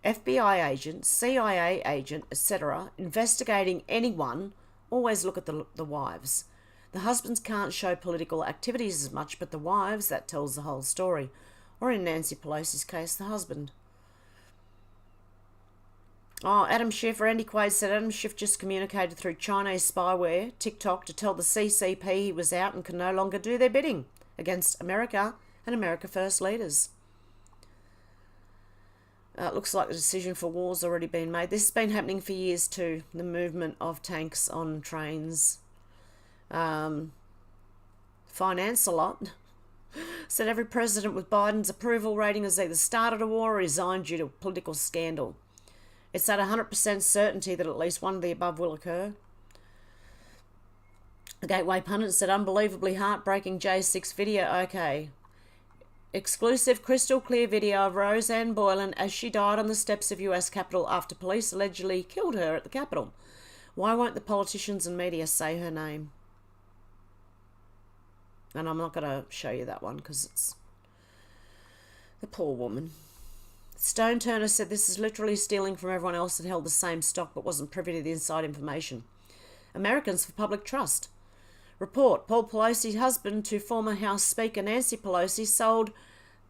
FBI agent, CIA agent, etc., investigating anyone, always look at the wives. The husbands can't show political activities as much, but the wives, that tells the whole story. Or in Nancy Pelosi's case, the husband. Oh, Adam Schiff, Randy Quaid said Adam Schiff just communicated through Chinese spyware, TikTok, to tell the CCP he was out and can no longer do their bidding against America and America First leaders. It looks like the decision for war's already been made. This has been happening for years too, the movement of tanks on trains. Finance a lot. Said every president with Biden's approval rating has either started a war or resigned due to political scandal. It's at 100% certainty that at least one of the above will occur. The Gateway Pundit said, unbelievably heartbreaking J6 video. Okay. Exclusive crystal clear video of Roseanne Boylan as she died on the steps of US Capitol after police allegedly killed her at the Capitol. Why won't the politicians and media say her name? And I'm not going to show you that one because it's the poor woman. Stone Turner said this is literally stealing from everyone else that held the same stock but wasn't privy to the inside information. Americans for Public Trust. Report, Paul Pelosi's husband to former House Speaker Nancy Pelosi sold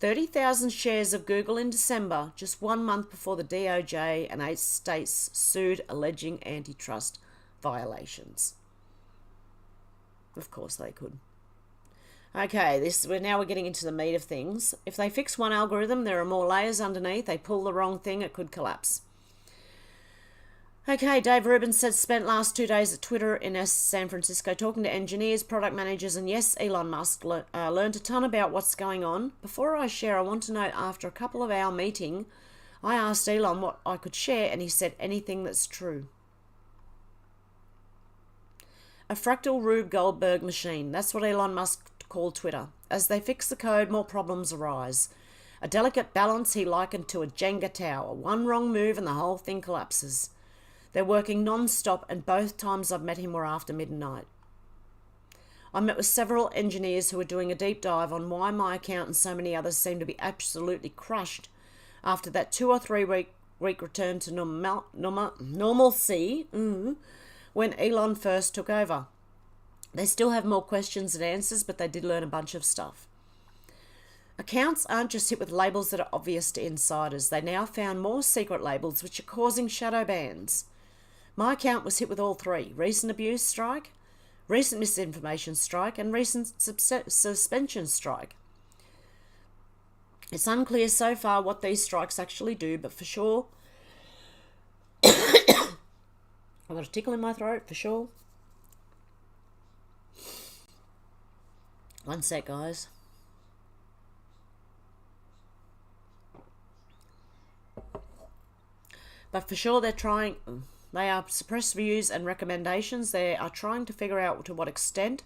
30,000 shares of Google in December, just 1 month before the DOJ and 8 states sued alleging antitrust violations. Of course they could. Okay, now we're getting into the meat of things. If they fix one algorithm, there are more layers underneath. They pull the wrong thing, it could collapse. Okay, Dave Rubin said spent last 2 days at Twitter in San Francisco talking to engineers, product managers, and yes, Elon Musk learned a ton about what's going on. Before I share, I want to note after a couple of hour meeting, I asked Elon what I could share, and he said anything that's true. A fractal Rube Goldberg machine. That's what Elon Musk called Twitter. As they fix the code, more problems arise. A delicate balance he likened to a Jenga tower. One wrong move and the whole thing collapses. They're working non-stop, and both times I've met him were after midnight. I met with several engineers who were doing a deep dive on why my account and so many others seem to be absolutely crushed after that 2 or 3 week return to normalcy when Elon first took over. They still have more questions than answers, but they did learn a bunch of stuff. Accounts aren't just hit with labels that are obvious to insiders. They now found more secret labels which are causing shadow bans. My account was hit with all 3. Recent abuse strike, recent misinformation strike, and recent suspension strike. It's unclear so far what these strikes actually do, but for sure... I've got a tickle in my throat, for sure. One sec, guys. But for sure they are suppressed views and recommendations. They are trying to figure out to what extent.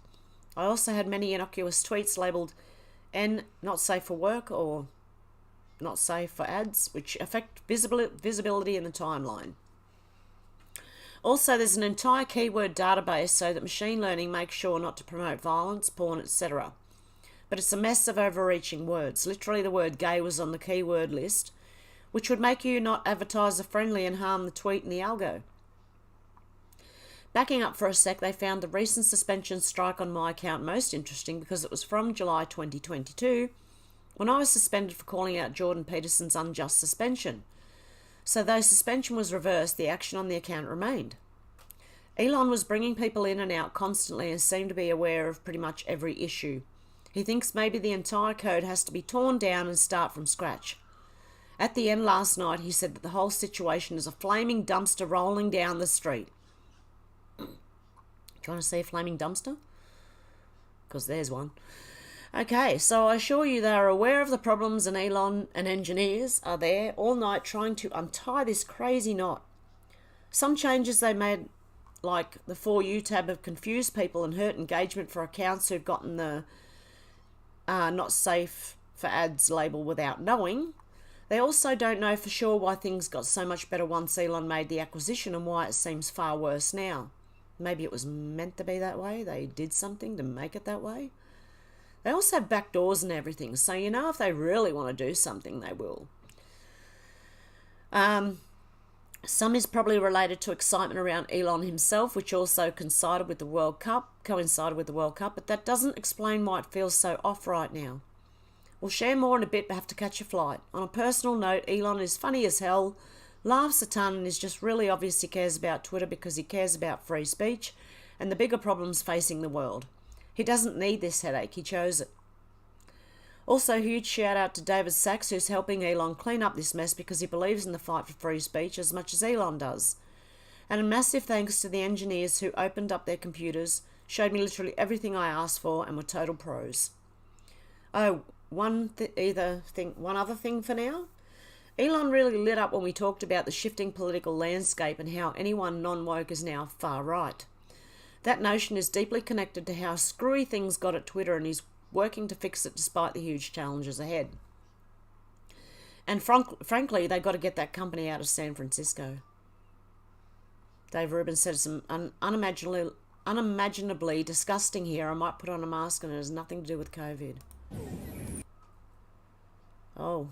I also had many innocuous tweets labelled N, not safe for work, or not safe for ads, which affect visibility in the timeline. Also, there's an entire keyword database so that machine learning makes sure not to promote violence, porn, etc. But it's a mess of overreaching words. Literally the word gay was on the keyword list, which would make you not advertiser-friendly and harm the tweet and the algo. Backing up for a sec, they found the recent suspension strike on my account most interesting because it was from July 2022, when I was suspended for calling out Jordan Peterson's unjust suspension. So though suspension was reversed, the action on the account remained. Elon was bringing people in and out constantly and seemed to be aware of pretty much every issue. He thinks maybe the entire code has to be torn down and start from scratch. At the end last night, he said that the whole situation is a flaming dumpster rolling down the street. Do you want to see a flaming dumpster? Because there's one. Okay, so I assure you they are aware of the problems, and Elon and engineers are there all night trying to untie this crazy knot. Some changes they made, like the For You tab, have confused people and hurt engagement for accounts who've gotten the not safe for ads label without knowing. They also don't know for sure why things got so much better once Elon made the acquisition and why it seems far worse now. Maybe it was meant to be that way. They did something to make it that way. They also have back doors and everything, so you know if they really want to do something, they will. Some is probably related to excitement around Elon himself, which also coincided with the World Cup, but that doesn't explain why it feels so off right now. We'll share more in a bit, but have to catch a flight. On a personal note, Elon is funny as hell, laughs a ton and is just really obvious he cares about Twitter because he cares about free speech and the bigger problems facing the world. He doesn't need this headache, he chose it. Also, huge shout out to David Sachs, who's helping Elon clean up this mess because he believes in the fight for free speech as much as Elon does. And a massive thanks to the engineers who opened up their computers, showed me literally everything I asked for, and were total pros. Oh, one other thing for now. Elon really lit up when we talked about the shifting political landscape and how anyone non-woke is now far right. That notion is deeply connected to how screwy things got at Twitter, and he's working to fix it despite the huge challenges ahead. And frankly, they got to get that company out of San Francisco. Dave Rubin said some unimaginably disgusting here. I might put on a mask and it has nothing to do with COVID. Oh.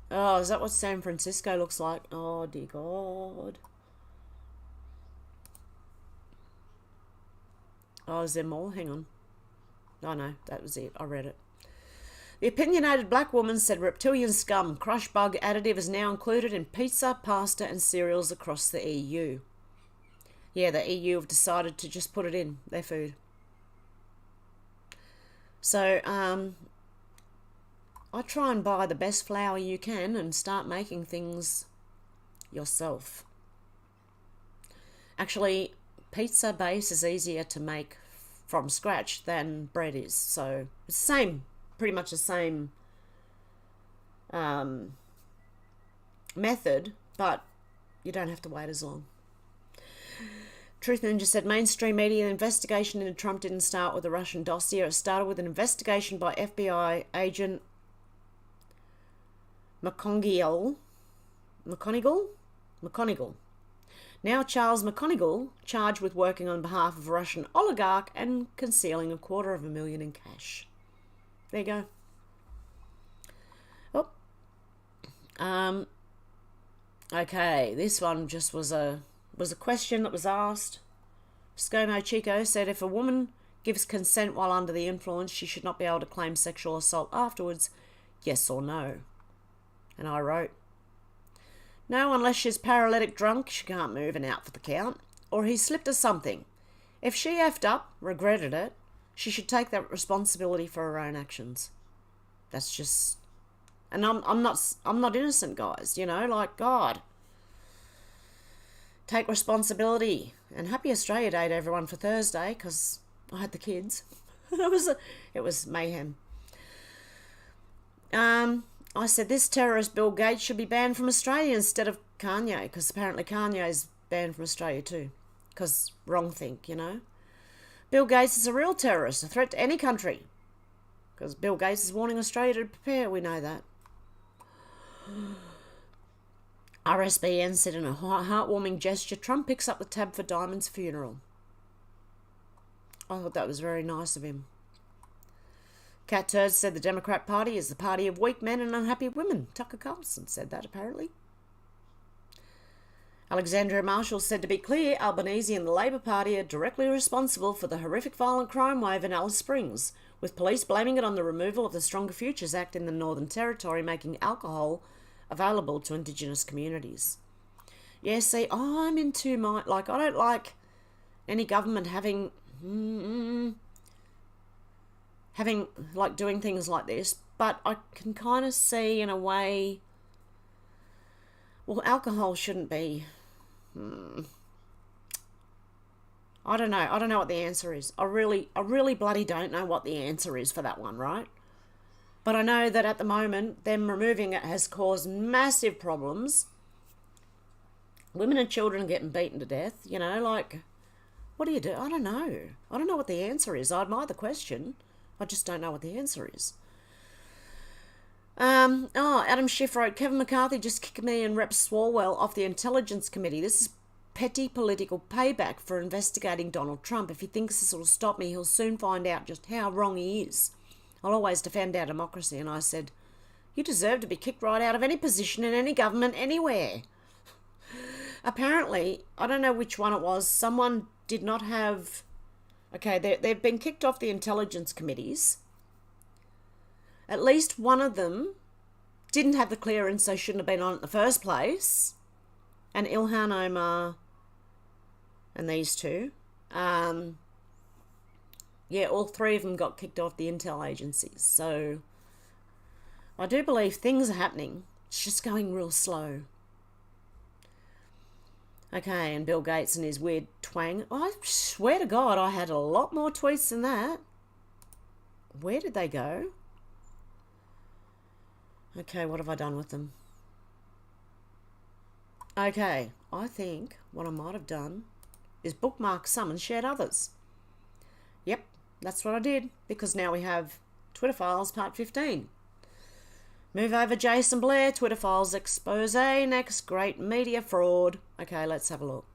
Oh, is that what San Francisco looks like? Oh, dear God. Oh, is there more? Hang on. Oh, no, that was it. I read it. The opinionated black woman said reptilian scum, crush bug additive is now included in pizza, pasta and cereals across the EU. Yeah, the EU have decided to just put it in their food. So, I try and buy the best flour you can and start making things yourself. Actually, pizza base is easier to make from scratch than bread is. So, it's the same. Pretty much the same method, but you don't have to wait as long. Truth Ninja said mainstream media investigation into Trump didn't start with a Russian dossier. It started with an investigation by FBI agent McConigal. Now Charles McConigal, charged with working on behalf of a Russian oligarch and concealing $250,000 in cash. There you go. Oh. Okay, this one just was a question that was asked. ScoMo Chico said if a woman gives consent while under the influence, she should not be able to claim sexual assault afterwards, yes or no. And I wrote, no, unless she's paralytic drunk, she can't move and out for the count, or he slipped her something. If she effed up, regretted it, she should take that responsibility for her own actions. That's just, and I'm not innocent, guys. You know, like God, take responsibility. And happy Australia Day to everyone for Thursday, because I had the kids. it was mayhem. I said this terrorist Bill Gates should be banned from Australia instead of Kanye, because apparently Kanye is banned from Australia too, because wrong think, you know. Bill Gates is a real terrorist, a threat to any country. Because Bill Gates is warning Australia to prepare, we know that. RSBN said in a heartwarming gesture, Trump picks up the tab for Diamond's funeral. I thought that was very nice of him. Cat Turd said the Democrat Party is the party of weak men and unhappy women. Tucker Carlson said that, apparently. Alexandria Marshall said, to be clear, Albanese and the Labor Party are directly responsible for the horrific violent crime wave in Alice Springs, with police blaming it on the removal of the Stronger Futures Act in the Northern Territory, making alcohol available to Indigenous communities. Yeah, see, I'm into my, I don't like any government having, doing things like this, but I can kind of see in a way, well, alcohol shouldn't be, I don't know what the answer is. I really bloody don't know what the answer is for that one, right? But I know that at the moment, them removing it has caused massive problems. Women and children are getting beaten to death, you know, like, what do you do? I don't know. I don't know what the answer is. I admire the question. I just don't know what the answer is. Adam Schiff wrote, Kevin McCarthy just kicked me and Rep Swalwell off the Intelligence Committee. This is petty political payback for investigating Donald Trump. If he thinks this will stop me, he'll soon find out just how wrong he is. I'll always defend our democracy. And I said, you deserve to be kicked right out of any position in any government anywhere. Apparently, I don't know which one it was, someone did not have... Okay, they've been kicked off the intelligence committees. At least one of them didn't have the clearance, so shouldn't have been on it in the first place. And Ilhan Omar and these two. Yeah, all three of them got kicked off the intel agencies. So I do believe things are happening. It's just going real slow. Okay, and Bill Gates and his weird twang. I swear to God, I had a lot more tweets than that. Where did they go? Okay, what have I done with them? Okay, I think what I might have done is bookmark some and shared others. Yep, that's what I did, because now we have Twitter Files Part 15. Move over, Jason Blair, Twitter Files expose, next great media fraud. Okay, let's have a look.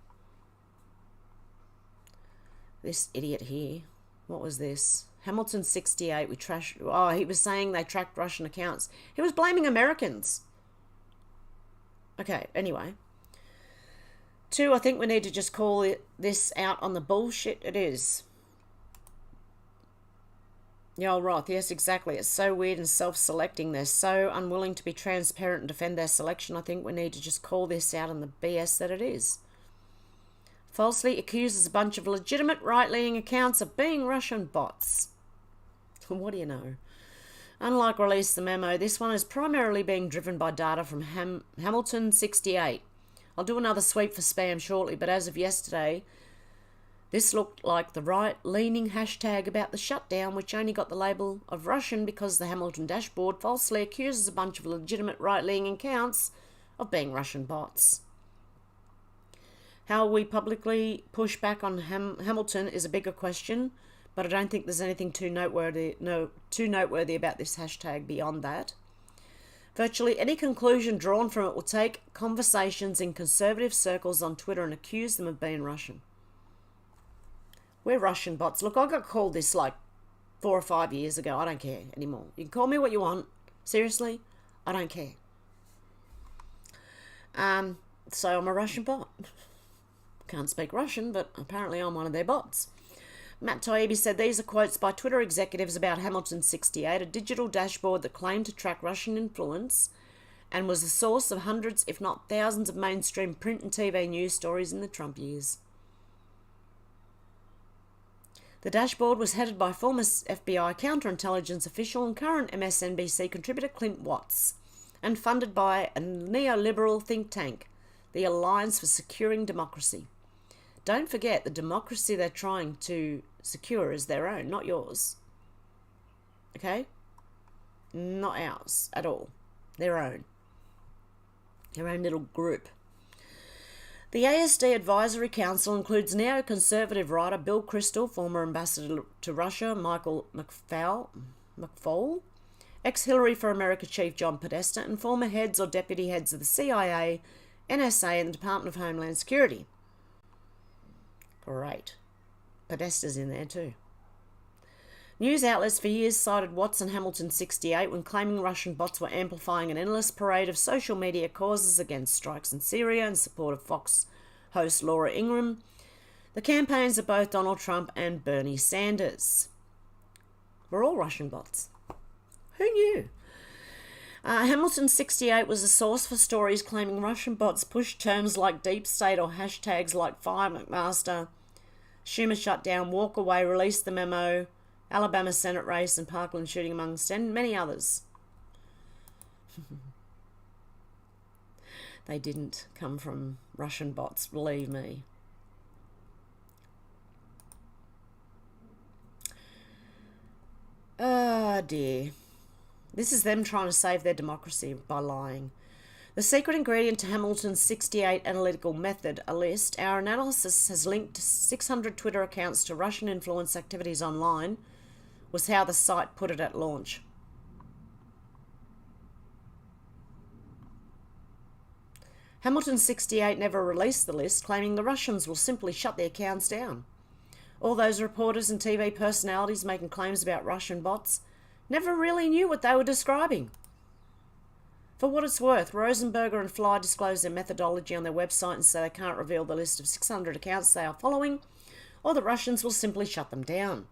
This idiot here, what was this? Hamilton 68, we trashed. Oh, he was saying they tracked Russian accounts. He was blaming Americans. Okay, anyway. 2, I think we need to just call this out on the bullshit it is. Yeah, Roth, yes, exactly. It's so weird and self-selecting. They're so unwilling to be transparent and defend their selection. I think we need to just call this out on the BS that it is. Falsely accuses a bunch of legitimate right-leaning accounts of being Russian bots. What do you know? Unlike Release the Memo, this one is primarily being driven by data from Hamilton 68. I'll do another sweep for spam shortly, but as of yesterday, this looked like the right-leaning hashtag about the shutdown, which only got the label of Russian because the Hamilton dashboard falsely accuses a bunch of legitimate right-leaning accounts of being Russian bots. How we publicly push back on Hamilton is a bigger question, but I don't think there's anything too noteworthy about this hashtag beyond that. Virtually any conclusion drawn from it will take conversations in conservative circles on Twitter and accuse them of being Russian. We're Russian bots. Look, I got called this like 4 or 5 years ago. I don't care anymore. You can call me what you want. Seriously, I don't care. So I'm a Russian bot. Can't speak Russian, but apparently I'm one of their bots. Matt Taibbi said these are quotes by Twitter executives about Hamilton 68, a digital dashboard that claimed to track Russian influence and was the source of hundreds, if not thousands, of mainstream print and TV news stories in the Trump years. The dashboard was headed by former FBI counterintelligence official and current MSNBC contributor Clint Watts and funded by a neoliberal think tank, the Alliance for Securing Democracy. Don't forget, the democracy they're trying to secure is their own, not yours. Okay? Not ours at all. Their own. Their own little group. The ASD Advisory Council includes neoconservative writer Bill Kristol, former ambassador to Russia Michael McFaul, ex-Hillary for America chief John Podesta, and former heads or deputy heads of the CIA, NSA, and the Department of Homeland Security. Great. Podesta's in there too. News outlets for years cited Watts and Hamilton 68 when claiming Russian bots were amplifying an endless parade of social media causes against strikes in Syria in support of Fox host Laura Ingraham, the campaigns of both Donald Trump and Bernie Sanders. We're all Russian bots. Who knew? Hamilton 68 was a source for stories claiming Russian bots pushed terms like deep state or hashtags like Fire McMaster, Schumer shutdown, walk away, release the memo, Alabama Senate race, and Parkland shooting, amongst many others. They didn't come from Russian bots, believe me. Oh dear. This is them trying to save their democracy by lying. The secret ingredient to Hamilton's 68 analytical method, a list, our analysis has linked 600 Twitter accounts to Russian influence activities online, was how the site put it at launch. Hamilton 68 never released the list, claiming the Russians will simply shut the accounts down. All those reporters and TV personalities making claims about Russian bots never really knew what they were describing. For what it's worth, Rosenberger and Fly disclose their methodology on their website and say they can't reveal the list of 600 accounts they are following, or the Russians will simply shut them down.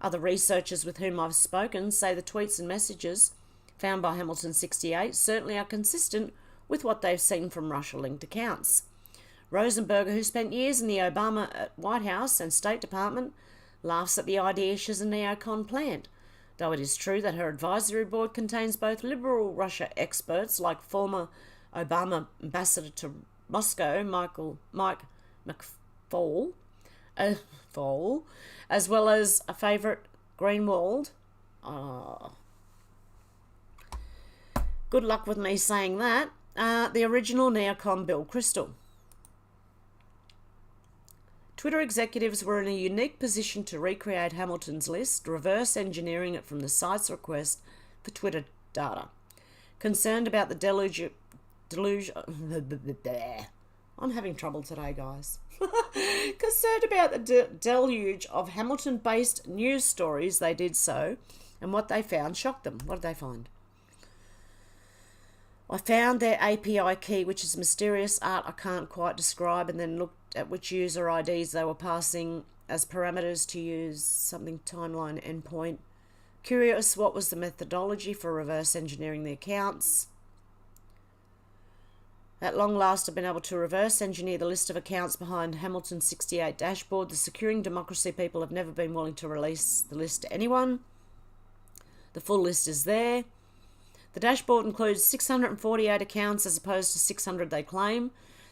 Other researchers with whom I've spoken say the tweets and messages found by Hamilton 68 certainly are consistent with what they've seen from Russia-linked accounts. Rosenberger, who spent years in the Obama White House and State Department, laughs at the idea she's a neocon plant, though it is true that her advisory board contains both liberal Russia experts like former Obama ambassador to Moscow, Mike McFaul, as well as a favourite Greenwald. Good luck with me saying that. The original neocon Bill Kristol. Twitter executives were in a unique position to recreate Hamilton's list, reverse engineering it from the site's request for Twitter data. Concerned about the deluge... I'm having trouble today, guys. Concerned about the deluge of Hamilton-based news stories, they did so, and what they found shocked them. What did they find? I found their API key, which is mysterious art I can't quite describe, and then looked at which user IDs they were passing as parameters to use something timeline endpoint. Curious, what was the methodology for reverse engineering the accounts? At long last, I've been able to reverse engineer the list of accounts behind Hamilton 68 dashboard. The Securing Democracy people have never been willing to release the list to anyone. The full list is there. The dashboard includes 648 accounts as opposed to 600 they claim.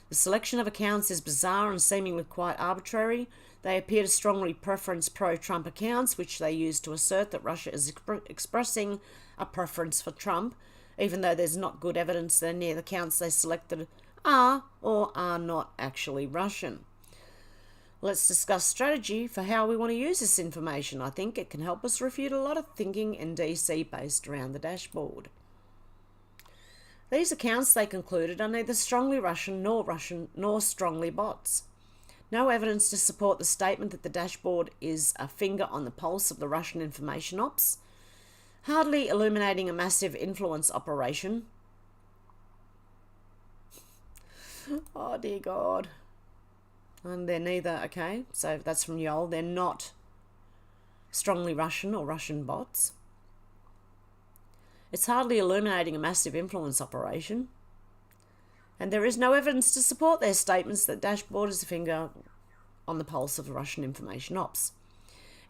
The selection of accounts is bizarre and seemingly quite arbitrary. They appear to strongly preference pro-Trump accounts, which they use to assert that Russia is expressing a preference for Trump, even though there's not good evidence that any of the accounts they selected are or are not actually Russian. Let's discuss strategy for how we want to use this information. I think it can help us refute a lot of thinking in DC based around the dashboard. These accounts, they concluded, are neither strongly Russian nor strongly bots. No evidence to support the statement that the dashboard is a finger on the pulse of the Russian information ops, hardly illuminating a massive influence operation. Oh dear God. And they're neither, okay, so that's from Yol, they're not strongly Russian or Russian bots. It's hardly illuminating a massive influence operation. And there is no evidence to support their statements that dashboard is a finger on the pulse of the Russian information ops.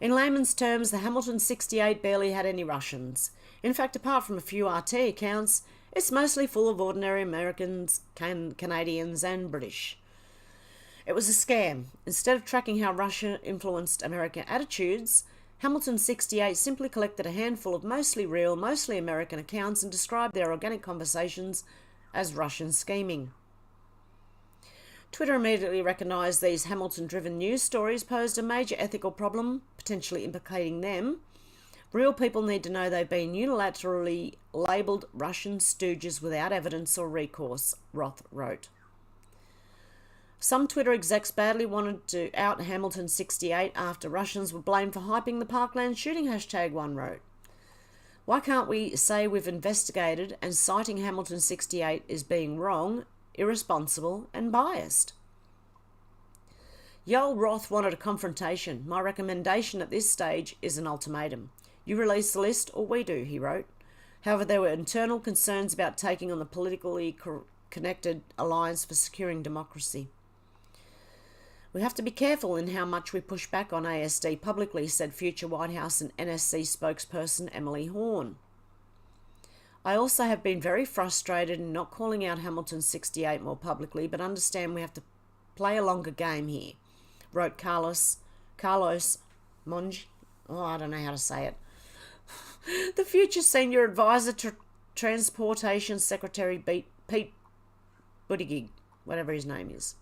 In layman's terms, the Hamilton 68 barely had any Russians. In fact, apart from a few RT accounts, it's mostly full of ordinary Americans, Canadians, and British. It was a scam. Instead of tracking how Russia influenced American attitudes, Hamilton 68 simply collected a handful of mostly real, mostly American accounts and described their organic conversations as Russian scheming. Twitter immediately recognised these Hamilton-driven news stories posed a major ethical problem, potentially implicating them. Real people need to know they've been unilaterally labelled Russian stooges without evidence or recourse, Roth wrote. Some Twitter execs badly wanted to out Hamilton 68 after Russians were blamed for hyping the Parkland shooting, #1 wrote. Why can't we say we've investigated and citing Hamilton 68 as being wrong, irresponsible and biased? Yoel Roth wanted a confrontation. My recommendation at this stage is an ultimatum. You release the list or we do, he wrote. However, there were internal concerns about taking on the politically connected Alliance for Securing Democracy. We have to be careful in how much we push back on ASD publicly, said future White House and NSC spokesperson Emily Horn. I also have been very frustrated in not calling out Hamilton 68 more publicly, but understand we have to play a longer game here, wrote Carlos Monge. Oh, I don't know how to say it. The future senior advisor to Transportation Secretary Pete Buttigieg, whatever his name is.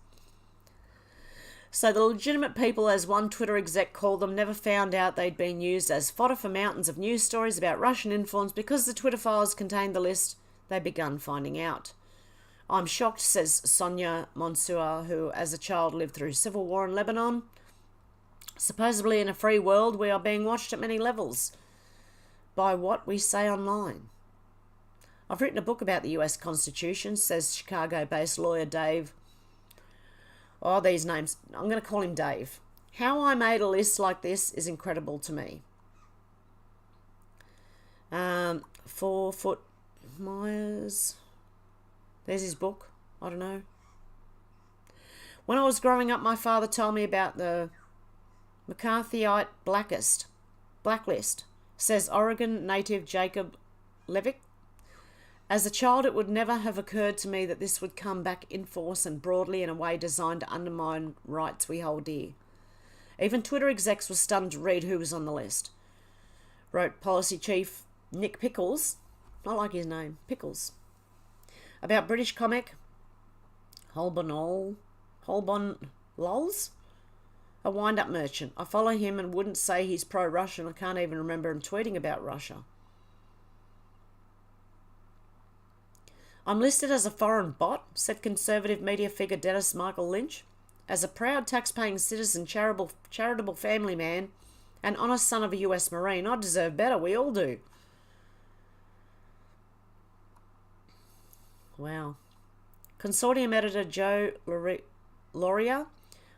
So the legitimate people, as one Twitter exec called them, never found out they'd been used as fodder for mountains of news stories about Russian influence because the Twitter files contained the list they begun finding out. I'm shocked, says Sonia Mansour, who as a child lived through civil war in Lebanon. Supposedly in a free world, we are being watched at many levels by what we say online. I've written a book about the US Constitution, says Chicago-based lawyer Dave. Oh, these names. I'm going to call him Dave. How I made a list like this is incredible to me. 4 foot Myers. There's his book. I don't know. When I was growing up, my father told me about the McCarthyite blacklist, says Oregon native Jacob Levick. As a child, it would never have occurred to me that this would come back in force and broadly in a way designed to undermine rights we hold dear. Even Twitter execs were stunned to read who was on the list, wrote policy chief Nick Pickles. I like his name, Pickles. About British comic Holborn Lols, a wind-up merchant. I follow him and wouldn't say he's pro-Russian. I can't even remember him tweeting about Russia. I'm listed as a foreign bot, said conservative media figure Dennis Michael Lynch. As a proud tax-paying citizen, charitable family man, and honest son of a US Marine, I deserve better. We all do. Wow. Consortium editor Joe Loria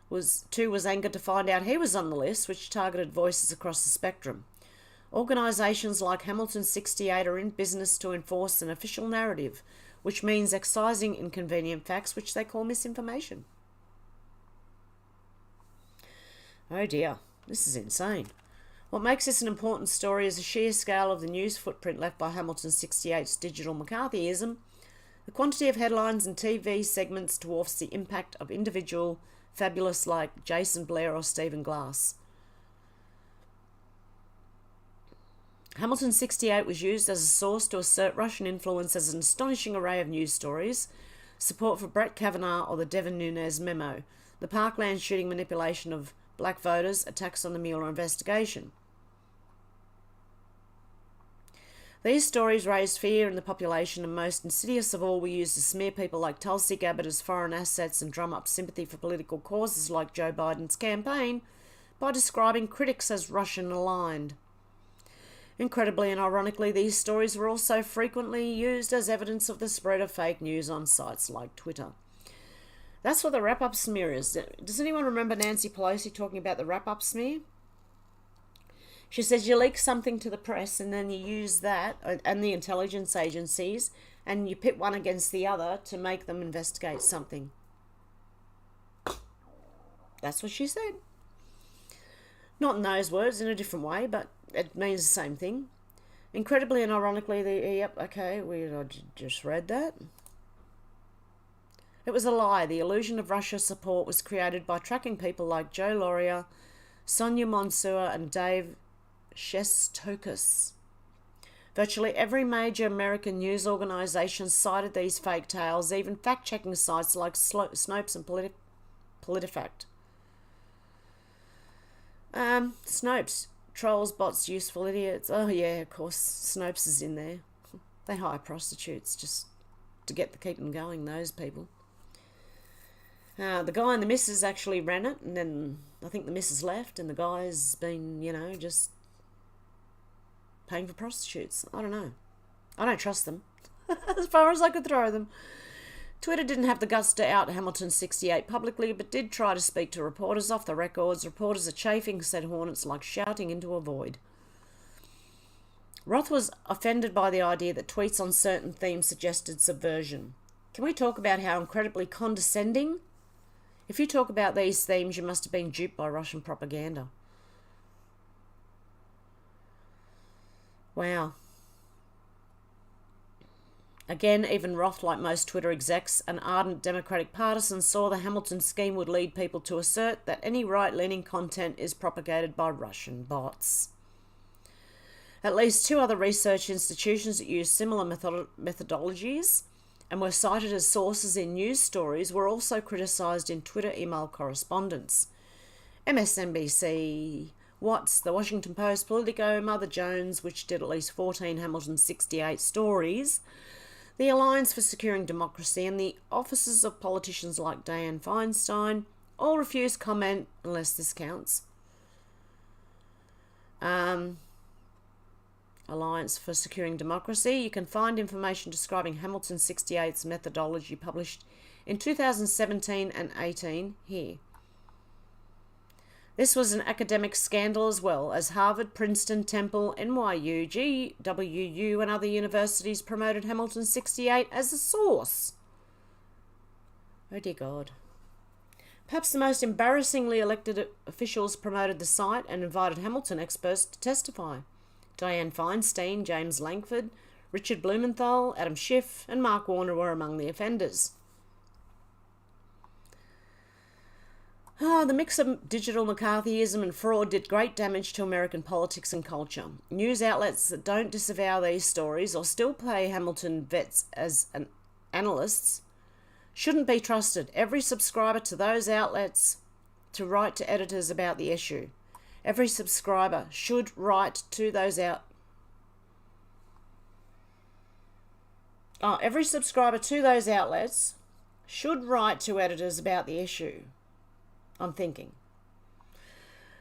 was angered to find out he was on the list, which targeted voices across the spectrum. Organisations like Hamilton 68 are in business to enforce an official narrative, which means excising inconvenient facts, which they call misinformation. Oh dear, this is insane. What makes this an important story is the sheer scale of the news footprint left by Hamilton 68's digital McCarthyism. The quantity of headlines and TV segments dwarfs the impact of individual fabulous like Jason Blair or Stephen Glass. Hamilton 68 was used as a source to assert Russian influence as an astonishing array of news stories, support for Brett Kavanaugh or the Devin Nunes memo, the Parkland shooting manipulation of black voters, attacks on the Mueller investigation. These stories raised fear in the population, and most insidious of all were used to smear people like Tulsi Gabbard as foreign assets and drum up sympathy for political causes like Joe Biden's campaign by describing critics as Russian-aligned. Incredibly and ironically, these stories were also frequently used as evidence of the spread of fake news on sites like Twitter. That's what the wrap-up smear is. Does anyone remember Nancy Pelosi talking about the wrap-up smear? She says you leak something to the press and then you use that and the intelligence agencies and you pit one against the other to make them investigate something. That's what she said. Not in those words, in a different way, but it means the same thing. Incredibly and ironically, I just read that. It was a lie. The illusion of Russia support was created by tracking people like Joe Loria, Sonia Mansour, and Dave Shestokas. Virtually every major American news organisation cited these fake tales, even fact-checking sites like Snopes and PolitiFact. Snopes, trolls, bots, useful idiots. Oh yeah, of course, Snopes is in there. They hire prostitutes just to keep them going, those people. The guy and the missus actually ran it, and then I think the missus left, and the guy's been, just paying for prostitutes. I don't know. I don't trust them. As far as I could throw them. Twitter didn't have the guts to out Hamilton 68 publicly, but did try to speak to reporters off the records. Reporters are chafing, said Hornets, like shouting into a void. Roth was offended by the idea that tweets on certain themes suggested subversion. Can we talk about how incredibly condescending? If you talk about these themes, you must have been duped by Russian propaganda. Wow. Again, even Roth, like most Twitter execs, an ardent Democratic partisan, saw the Hamilton scheme would lead people to assert that any right-leaning content is propagated by Russian bots. At least two other research institutions that use similar methodologies and were cited as sources in news stories were also criticised in Twitter email correspondence. MSNBC, Watts, The Washington Post, Politico, Mother Jones, which did at least 14 Hamilton 68 stories, the Alliance for Securing Democracy, and the offices of politicians like Dianne Feinstein all refused comment unless this counts. Alliance for Securing Democracy. You can find information describing Hamilton 68's methodology published in 2017 and 18 here. This was an academic scandal as well, as Harvard, Princeton, Temple, NYU, GWU, and other universities promoted Hamilton 68 as a source. Oh dear God. Perhaps the most embarrassingly elected officials promoted the site and invited Hamilton experts to testify. Dianne Feinstein, James Langford, Richard Blumenthal, Adam Schiff, and Mark Warner were among the offenders. The mix of digital McCarthyism and fraud did great damage to American politics and culture. News outlets that don't disavow these stories or still pay Hamilton vets as analysts shouldn't be trusted. Every subscriber to those outlets to write to editors about the issue. Every subscriber should write to those every subscriber to those outlets should write to editors about the issue. I'm thinking.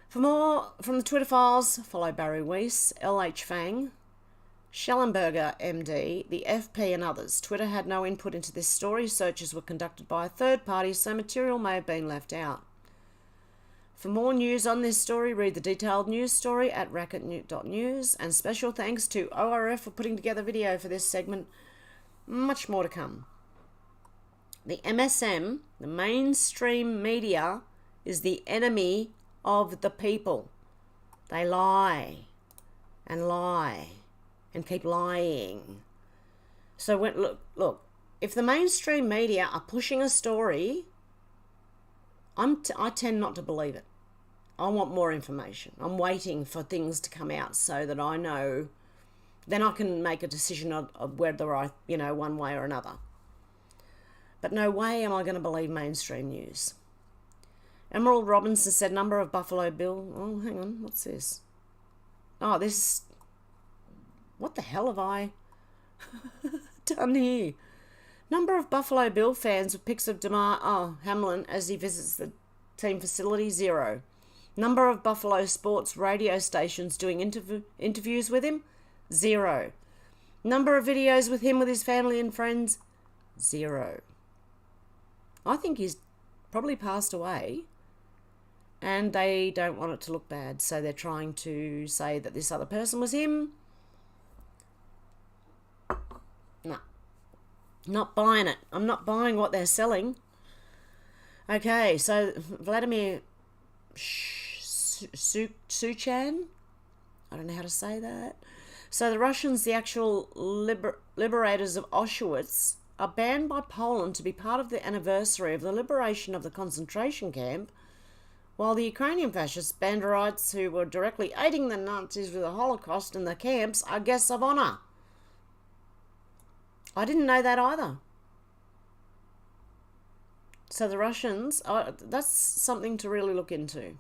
For more from the Twitter files, follow Barry Weiss, LH Fang, Schellenberger MD, the FP and others. Twitter had no input into this story. Searches were conducted by a third party, so material may have been left out. For more news on this story, read the detailed news story at racketnews.news, and special thanks to ORF for putting together video for this segment. Much more to come. The MSM, the mainstream media, is the enemy of the people. They lie and keep lying. So look, if the mainstream media are pushing a story, I tend not to believe it. I want more information. I'm waiting for things to come out so that I know, then I can make a decision of whether I, one way or another. But no way am I going to believe mainstream news. Emerald Robinson said number of Buffalo Bill. Oh, hang on. What's this? Oh, this. What the hell have I done here? Number of Buffalo Bill fans with pics of Hamlin as he visits the team facility, 0. Number of Buffalo sports radio stations doing interviews with him, 0. Number of videos with him with his family and friends, 0. I think he's probably passed away and they don't want it to look bad, so they're trying to say that this other person was him. No. Not buying it. I'm not buying what they're selling. Okay, so Vladimir Suchan, I don't know how to say that. So the Russians, the actual liberators of Auschwitz, are banned by Poland to be part of the anniversary of the liberation of the concentration camp, while the Ukrainian fascists, Banderites, who were directly aiding the Nazis with the Holocaust in the camps, are guests of honour. I didn't know that either. So the Russians, that's something to really look into.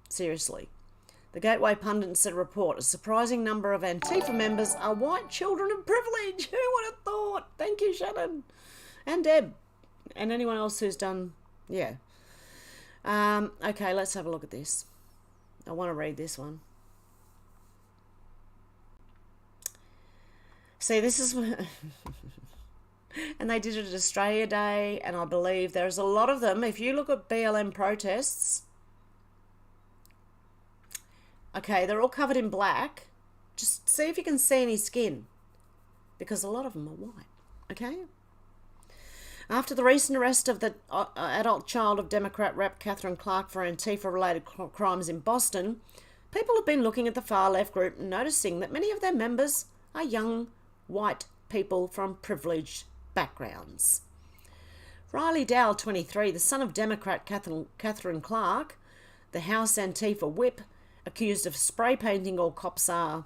Seriously. The Gateway Pundit said report, a surprising number of Antifa members are white children of privilege. Who would have thought? Thank you, Shannon. And Deb. And anyone else who's done, yeah. Okay, let's have a look at this. I want to read this one. See, this is... and they did it at Australia Day, and I believe there's a lot of them. If you look at BLM protests... Okay, they're all covered in black. Just see if you can see any skin. Because a lot of them are white. Okay? After the recent arrest of the adult child of Democrat Rep. Catherine Clark for Antifa-related crimes in Boston, people have been looking at the far-left group and noticing that many of their members are young, white people from privileged backgrounds. Riley Dowell, 23, the son of Democrat Catherine Clark, the House Antifa whip, accused of spray painting all cops are,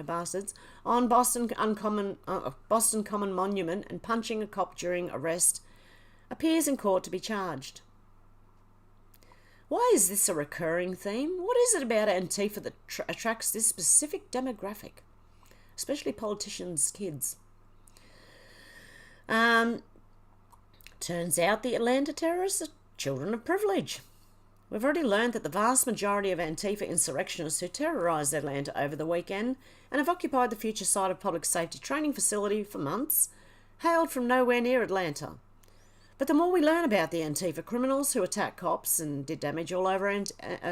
bastards, on Boston Common Monument and punching a cop during arrest, appears in court to be charged. Why is this a recurring theme? What is it about Antifa that attracts this specific demographic, especially politicians' kids? Turns out the Atlanta terrorists are children of privilege. We've already learned that the vast majority of Antifa insurrectionists who terrorised Atlanta over the weekend and have occupied the future site of public safety training facility for months hailed from nowhere near Atlanta. But the more we learn about the Antifa criminals who attack cops and did damage all over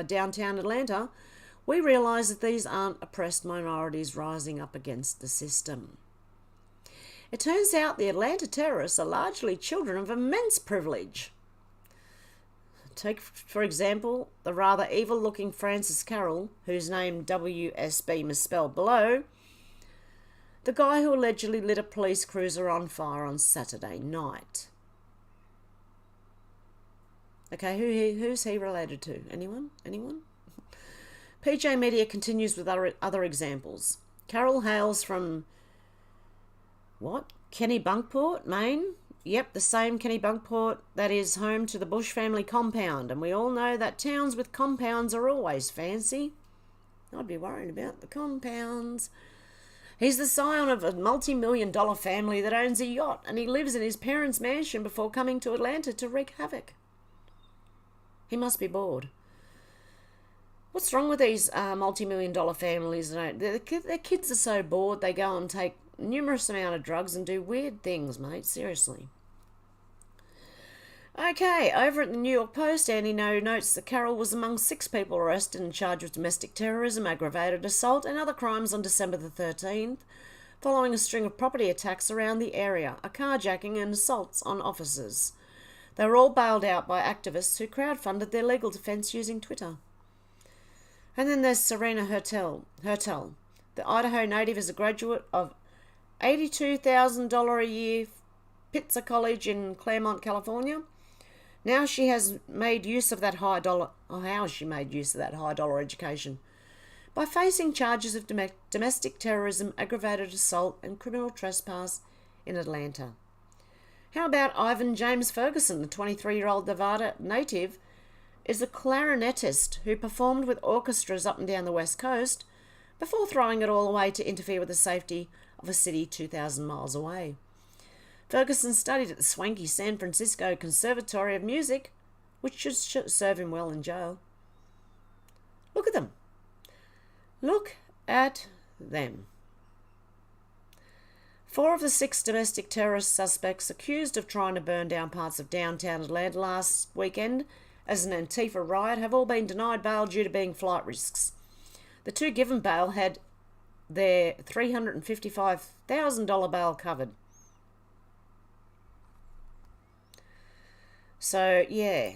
downtown Atlanta, we realise that these aren't oppressed minorities rising up against the system. It turns out the Atlanta terrorists are largely children of immense privilege. Take, for example, the rather evil-looking Francis Carroll, whose name WSB misspelled below, the guy who allegedly lit a police cruiser on fire on Saturday night. Okay, who's he related to? Anyone? PJ Media continues with other examples. Carroll hails from, Kennebunkport, Maine? Yep, the same Kennebunkport that is home to the Bush family compound, and we all know that towns with compounds are always fancy. I'd be worried about the compounds. He's the scion of a multi-million-dollar family that owns a yacht, and he lives in his parents' mansion before coming to Atlanta to wreak havoc. He must be bored. What's wrong with these multi-million-dollar families? Their kids are so bored they go and take numerous amount of drugs and do weird things, mate. Seriously. Okay, over at the New York Post, Andy notes that Carroll was among 6 people arrested and charged with domestic terrorism, aggravated assault and other crimes on December the 13th, following a string of property attacks around the area, a carjacking and assaults on officers. They were all bailed out by activists who crowdfunded their legal defence using Twitter. And then there's Serena Hertel. The Idaho native is a graduate of $82,000 a year Pitzer College in Claremont, California. Now she has made use of that high dollar education by facing charges of domestic terrorism, aggravated assault and criminal trespass in Atlanta. How about Ivan James Ferguson, the 23-year-old Nevada native, is a clarinetist who performed with orchestras up and down the West Coast before throwing it all away to interfere with the safety of a city 2,000 miles away. Ferguson studied at the swanky San Francisco Conservatory of Music, which should serve him well in jail. Look at them. Look at them. 4 of the 6 domestic terrorist suspects accused of trying to burn down parts of downtown Atlanta last weekend as an Antifa riot have all been denied bail due to being flight risks. The 2 given bail had their $355,000 bail covered. So, yeah.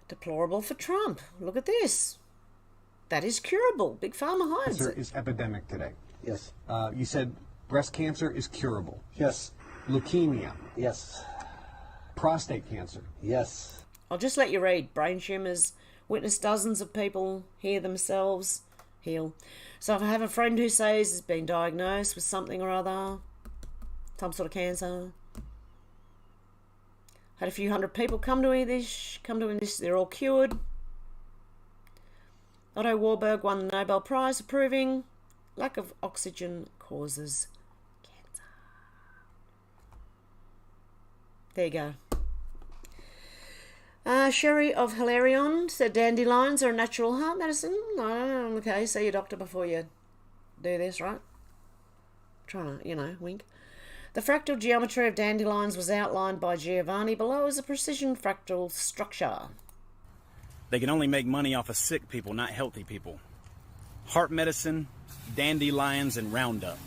Deplorable for Trump. Look at this. That is curable. Big Pharma hides it. Cancer is epidemic today. Yes. You said breast cancer is curable. Yes. Leukemia. Yes. Prostate cancer. Yes. I'll just let you read. Brain tumours. Witness dozens of people hear themselves heal. So if I have a friend who says he's been diagnosed with something or other, some sort of cancer, had a few hundred people come to this, they're all cured. Otto Warburg won the Nobel Prize for proving lack of oxygen causes cancer. There you go. Sherry of Hilarion said dandelions are a natural heart medicine. I don't know. Okay, see your doctor before you do this, right? Trying to, wink. The fractal geometry of dandelions was outlined by Giovanni below as a precision fractal structure. They can only make money off of sick people, not healthy people. Heart medicine, dandelions, and Roundup.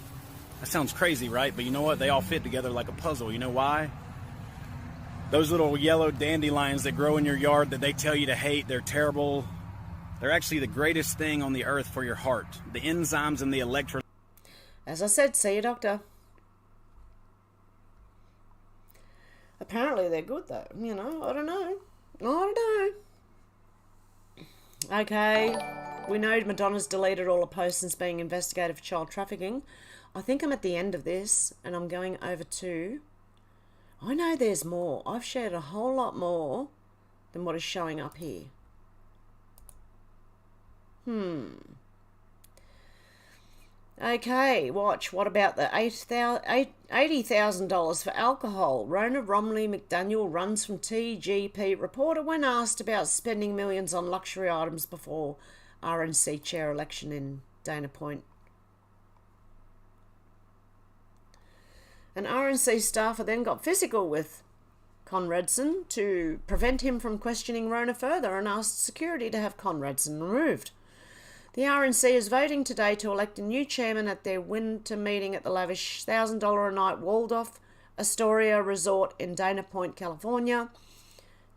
That sounds crazy, right? But you know what? They all fit together like a puzzle. You know why? Those little yellow dandelions that grow in your yard that they tell you to hate, they're terrible. They're actually the greatest thing on the earth for your heart. The enzymes and the electrolytes. As I said, see your doctor. Apparently they're good though. I don't know. Okay, we know Madonna's deleted all her posts since being investigated for child trafficking. I think I'm at the end of this and I'm going over to... I know there's more. I've shared a whole lot more than what is showing up here. Okay, watch. What about the $80,000 for alcohol? Rona Romney McDaniel runs from TGP reporter when asked about spending millions on luxury items before RNC chair election in Dana Point. An RNC staffer then got physical with Conradson to prevent him from questioning Rona further and asked security to have Conradson removed. The RNC is voting today to elect a new chairman at their winter meeting at the lavish $1,000 a night Waldorf Astoria Resort in Dana Point, California.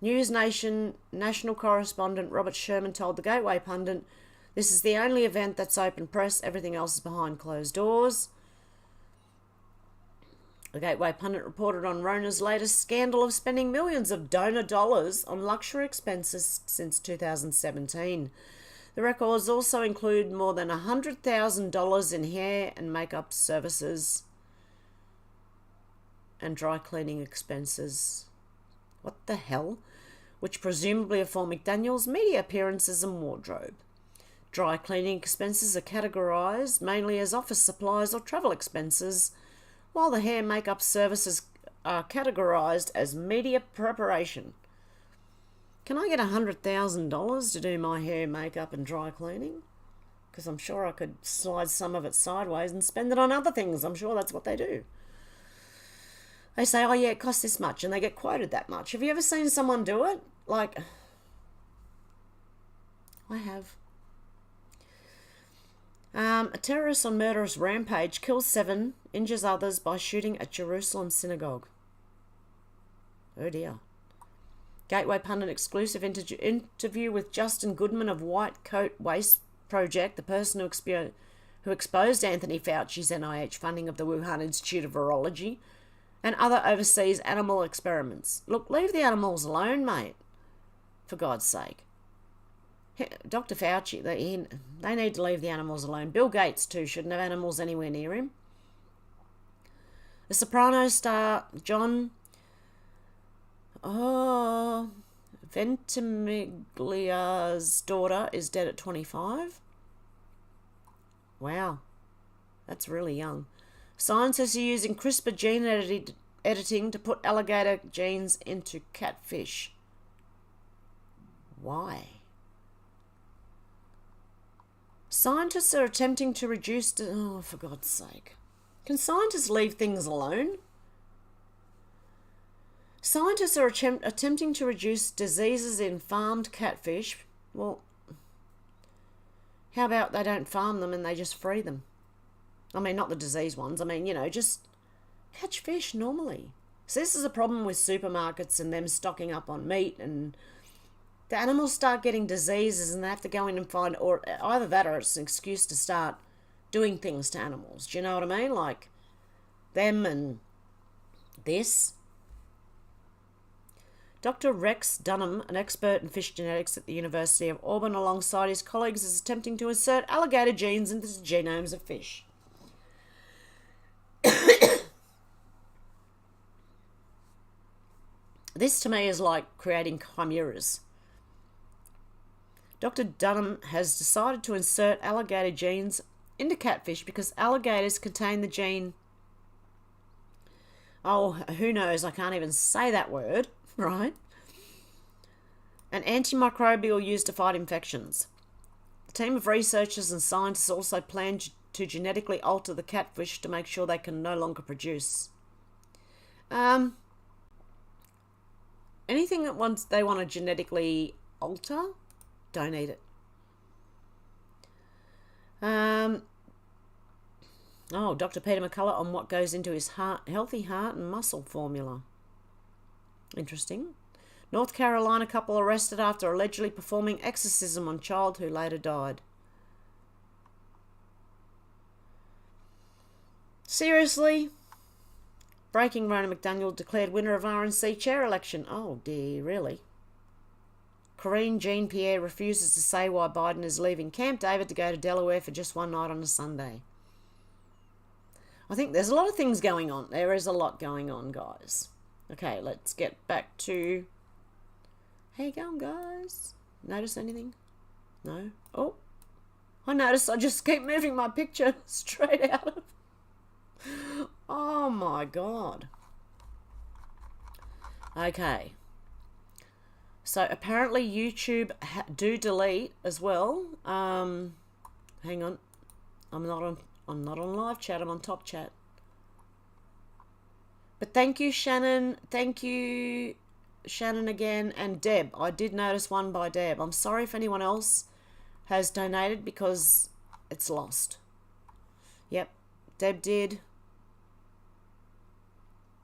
News Nation national correspondent Robert Sherman told the Gateway Pundit, "This is the only event that's open press. Everything else is behind closed doors." The Gateway Pundit reported on Rona's latest scandal of spending millions of donor dollars on luxury expenses since 2017. The records also include more than $100,000 in hair and makeup services and dry cleaning expenses. What the hell? Which presumably are for McDaniel's media appearances and wardrobe. Dry cleaning expenses are categorised mainly as office supplies or travel expenses, while the hair makeup services are categorised as media preparation. Can I get $100,000 to do my hair, makeup and dry cleaning? Because I'm sure I could slide some of it sideways and spend it on other things. I'm sure that's what they do. They say, oh yeah, it costs this much, and they get quoted that much. Have you ever seen someone do it? Like, I have. A terrorist on murderous rampage kills 7, injures others by shooting at Jerusalem synagogue. Oh dear. Gateway Pundit exclusive interview with Justin Goodman of White Coat Waste Project, the person who exposed Anthony Fauci's NIH funding of the Wuhan Institute of Virology and other overseas animal experiments. Look, leave the animals alone, mate. For God's sake. Dr. Fauci, they need to leave the animals alone. Bill Gates, too, shouldn't have animals anywhere near him. The Sopranos star John Ventimiglia's daughter is dead at 25. Wow, that's really young. Scientists are using CRISPR gene editing to put alligator genes into catfish. Why? Scientists are attempting to reduce... Oh, for God's sake. Can scientists leave things alone? Scientists are attempting to reduce diseases in farmed catfish. Well, how about they don't farm them and they just free them? I mean, not the disease ones. I mean, just catch fish normally. So this is a problem with supermarkets and them stocking up on meat, and the animals start getting diseases and they have to go in and find, or either that or it's an excuse to start doing things to animals. Do you know what I mean? Like them and this. Dr. Rex Dunham, an expert in fish genetics at the University of Auburn, alongside his colleagues, is attempting to insert alligator genes into the genomes of fish. This to me is like creating chimeras. Dr. Dunham has decided to insert alligator genes into catfish because alligators contain the gene... Oh, who knows? I can't even say that word, right? An antimicrobial used to fight infections. A team of researchers and scientists also plan to genetically alter the catfish to make sure they can no longer produce. Anything that they want to genetically alter, don't eat it. Dr. Peter McCullough on what goes into his healthy heart and muscle formula. Interesting. North Carolina couple arrested after allegedly performing exorcism on child who later died. Seriously? Breaking, Rona McDaniel declared winner of RNC chair election. Oh dear, really? Corinne Jean-Pierre refuses to say why Biden is leaving Camp David to go to Delaware for just one night on a Sunday. I think there's a lot of things going on. There is a lot going on, guys. Okay, let's get back to... How you going, guys? Notice anything? No? Oh, I noticed I just keep moving my picture straight out of... Oh my God. Okay. So apparently YouTube do delete as well. Hang on. I'm not on live chat. I'm on top chat. But thank you, Shannon. Thank you, Shannon, again. And Deb. I did notice one by Deb. I'm sorry if anyone else has donated because it's lost. Yep. Deb did.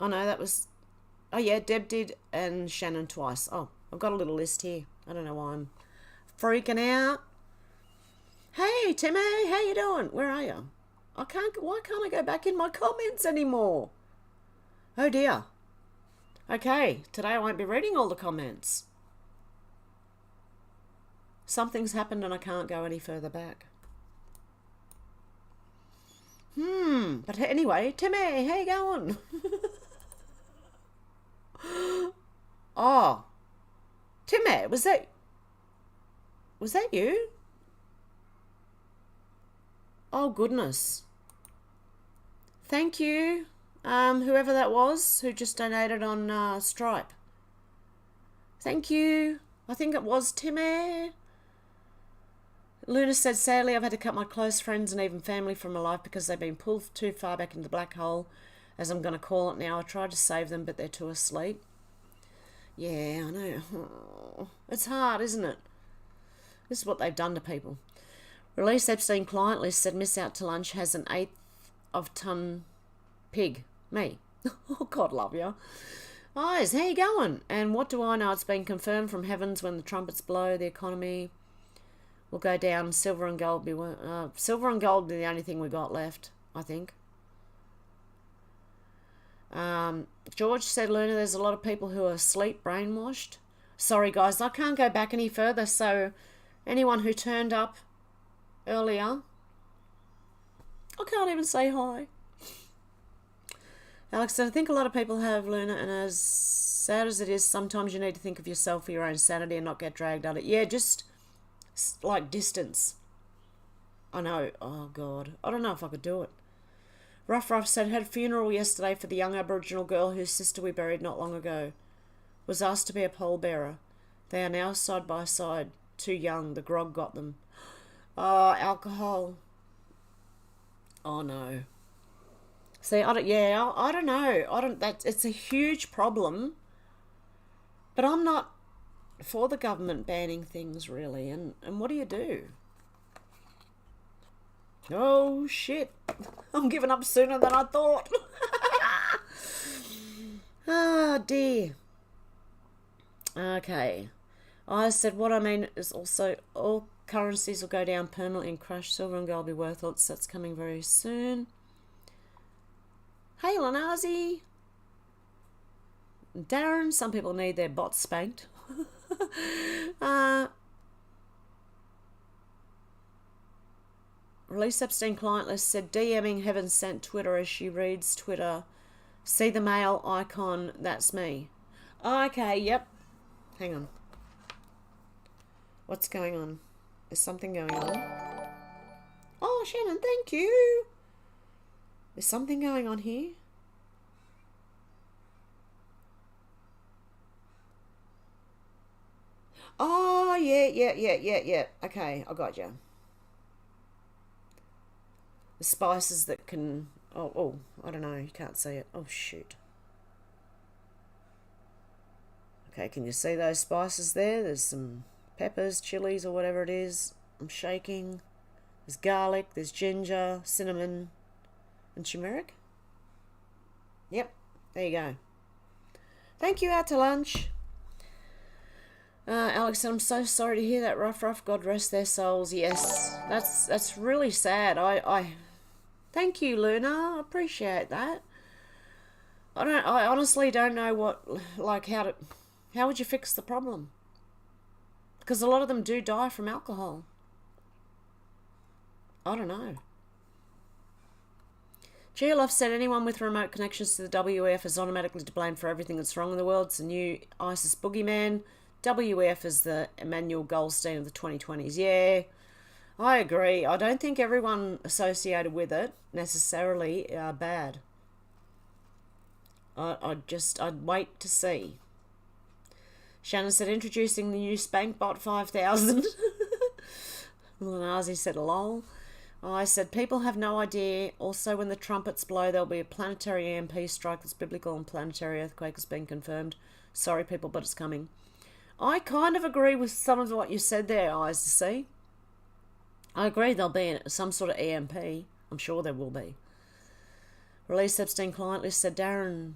Oh, no, that was... Oh, yeah, Deb did and Shannon twice. Oh, I've got a little list here. I don't know why I'm freaking out. Hey, Timmy, how you doing? Where are you? Why can't I go back in my comments anymore? Oh, dear. Okay, today I won't be reading all the comments. Something's happened and I can't go any further back. But anyway, Timmy, how you going? Oh, Timmy, was that you? Oh, goodness. Thank you, whoever that was who just donated on Stripe. Thank you. I think it was Timmy. Luna said, sadly, I've had to cut my close friends and even family from my life because they've been pulled too far back into the black hole, as I'm going to call it now. I tried to save them, but they're too asleep. Yeah, I know. Oh, it's hard, isn't it? This is what they've done to people. Release Epstein client list said miss out to lunch has an 1/8 of ton pig. Me. Oh, God love you. Eyes, how you going? And what do I know? It's been confirmed from heavens when the trumpets blow, the economy will go down. Silver and gold be the only thing we got left, I think. George said, Luna, there's a lot of people who are asleep, brainwashed. Sorry, guys, I can't go back any further, so anyone who turned up earlier, I can't even say hi. Alex said, I think a lot of people have, Luna, and as sad as it is, sometimes you need to think of yourself for your own sanity and not get dragged on it. Yeah, just like distance. I know. Oh, God. I don't know if I could do it. Ruff said, had a funeral yesterday for the young Aboriginal girl whose sister we buried not long ago. Was asked to be a pallbearer. They are now side by side. Too young. The grog got them. Oh, alcohol. Oh, no. See, I don't know. It's a huge problem. But I'm not for the government banning things, really. And what do you do? Oh, shit. I'm giving up sooner than I thought. Ah, dear. Okay. I said what I mean is also all currencies will go down permanently and crash. Silver and gold will be worthless. That's coming very soon. Hey, Lanazi. Darren, some people need their bots spanked. Release Epstein client list said DMing Heaven sent Twitter as she reads Twitter. See the mail icon, that's me. Okay, yep. Hang on. What's going on? Is something going on? Oh, Shannon, thank you. There's something going on here. Oh, yeah. Okay, I got you. The spices that can... Oh, I don't know. You can't see it. Oh, shoot. Okay, can you see those spices there? There's some peppers, chilies, or whatever it is. I'm shaking. There's garlic, there's ginger, cinnamon, and turmeric. Yep, there you go. Thank you, out to lunch. Alex said, I'm so sorry to hear that, Ruff. God rest their souls. Yes, that's really sad. I thank you, Luna. I appreciate that. I honestly don't know how would you fix the problem? Because a lot of them do die from alcohol. I don't know. GLF said anyone with remote connections to the WF is automatically to blame for everything that's wrong in the world. It's a new ISIS boogeyman. WF is the Emmanuel Goldstein of the 2020s. Yeah, I agree. I don't think everyone associated with it necessarily are bad. I'd wait to see. Shannon said, introducing the new Spankbot 5000. Lanazi said, lol. I said, people have no idea. Also, when the trumpets blow, there'll be a planetary EMP strike that's biblical and planetary earthquake has been confirmed. Sorry, people, but it's coming. I kind of agree with some of what you said there, Eyes to See. I agree there'll be some sort of EMP. I'm sure there will be. Release Epstein client list said, Darren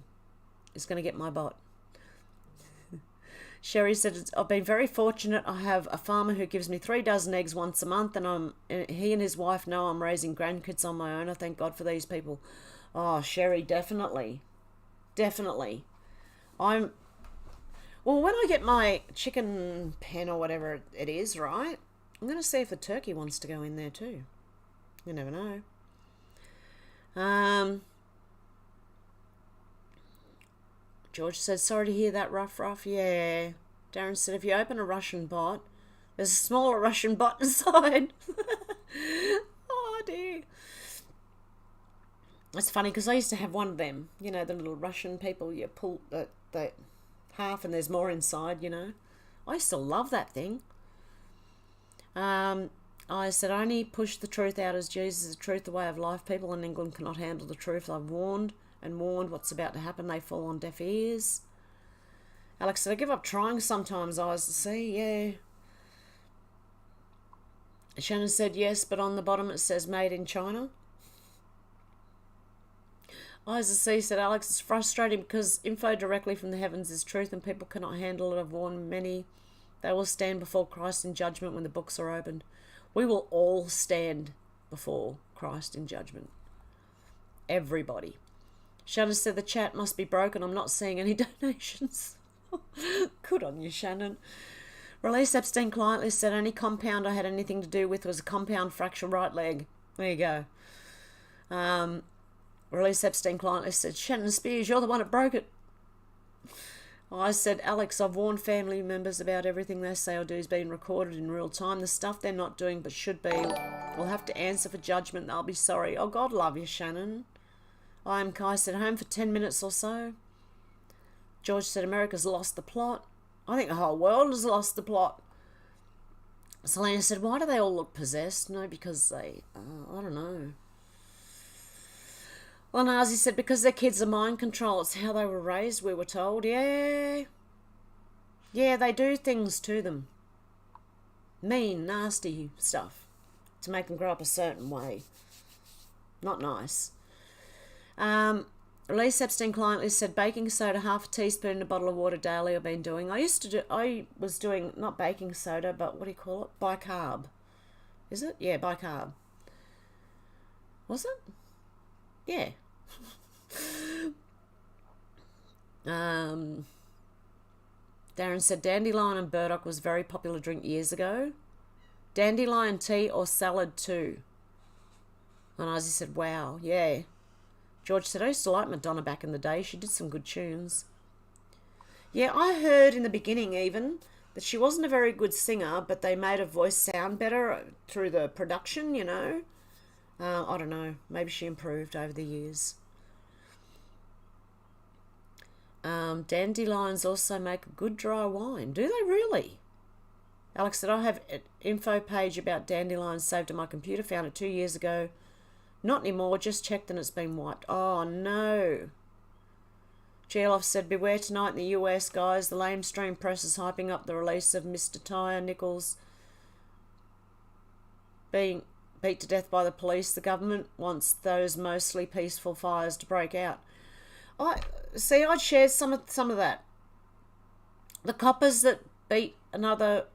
is going to get my bot. Sherry said, I've been very fortunate. I have a farmer who gives me 3 dozen eggs once a month, and he and his wife know I'm raising grandkids on my own. I thank God for these people. Oh, Sherry, definitely. Definitely. Well, when I get my chicken pen or whatever it is, right, I'm going to see if the turkey wants to go in there too. You never know. George said, sorry to hear that, rough. Yeah. Darren said, if you open a Russian bot, there's a smaller Russian bot inside. Oh, dear. It's funny because I used to have one of them. You know, the little Russian people, you pull the half and there's more inside, you know. I used to love that thing. I said, only push the truth out as Jesus is the truth, the way of life. People in England cannot handle the truth. I've warned what's about to happen. They fall on deaf ears. Alex said, I give up trying sometimes, Eyes to See. Yeah. Shannon said, yes, but on the bottom it says made in China. Eyes to See said, Alex, it's frustrating because info directly from the heavens is truth and people cannot handle it. I've warned many. They will stand before Christ in judgment when the books are opened. We will all stand before Christ in judgment. Everybody. Shannon said the chat must be broken. I'm not seeing any donations. Good on you, Shannon. Release Epstein client list said only compound I had anything to do with was a compound fracture right leg. There you go. Release Epstein client list said, Shannon Spears, you're the one that broke it. I said, Alex, I've warned family members about everything they say or do is being recorded in real time. The stuff they're not doing but should be will have to answer for judgment. They'll be sorry. Oh, God love you, Shannon. I am Kai said, home for 10 minutes or so. George said, America's lost the plot. I think the whole world has lost the plot. Selena said, why do they all look possessed? No, because they, I don't know. Well, Nazi said, because their kids are mind control. It's how they were raised, we were told. Yeah. Yeah, they do things to them. Mean, nasty stuff. To make them grow up a certain way. Not nice. Release Epstein client list said, baking soda, half a teaspoon in a bottle of water daily I've been doing. I was doing, not baking soda, but what do you call it? Bicarb. Is it? Yeah, bicarb. Was it? Yeah. Darren said dandelion and burdock was a very popular drink years ago. Dandelion tea or salad too. And Ozzy said, wow, yeah. George said, I used to like Madonna back in the day. She did some good tunes. Yeah, I heard in the beginning even that she wasn't a very good singer, but they made her voice sound better through the production, you know. I don't know. Maybe she improved over the years. Dandelions also make a good dry wine. Do they really? Alex said, I have an info page about dandelions saved on my computer. Found it 2 years ago. Not anymore. Just checked and it's been wiped. Oh, no. Geloff said, beware tonight in the US, guys. The lamestream press is hyping up the release of Mr. Tyre Nichols being beat to death by the police. The government wants those mostly peaceful fires to break out. I'd shared some of that. The coppers that beat another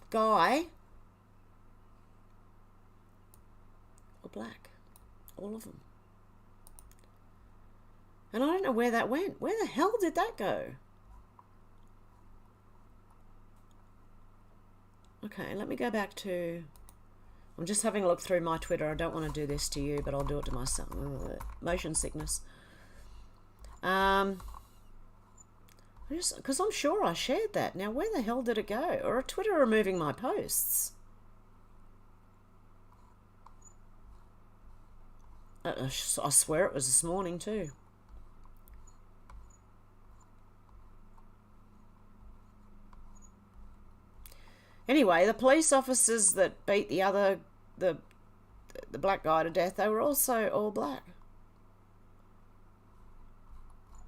guy were black. All of them. And I don't know where that went. Where the hell did that go? Okay, let me go back to... I'm just having a look through my Twitter. I don't want to do this to you, but I'll do it to myself. Motion sickness. Because I'm sure I shared that. Now, where the hell did it go? Or are Twitter removing my posts? I swear it was this morning too. Anyway, the police officers that beat the the black guy to death, they were also all black.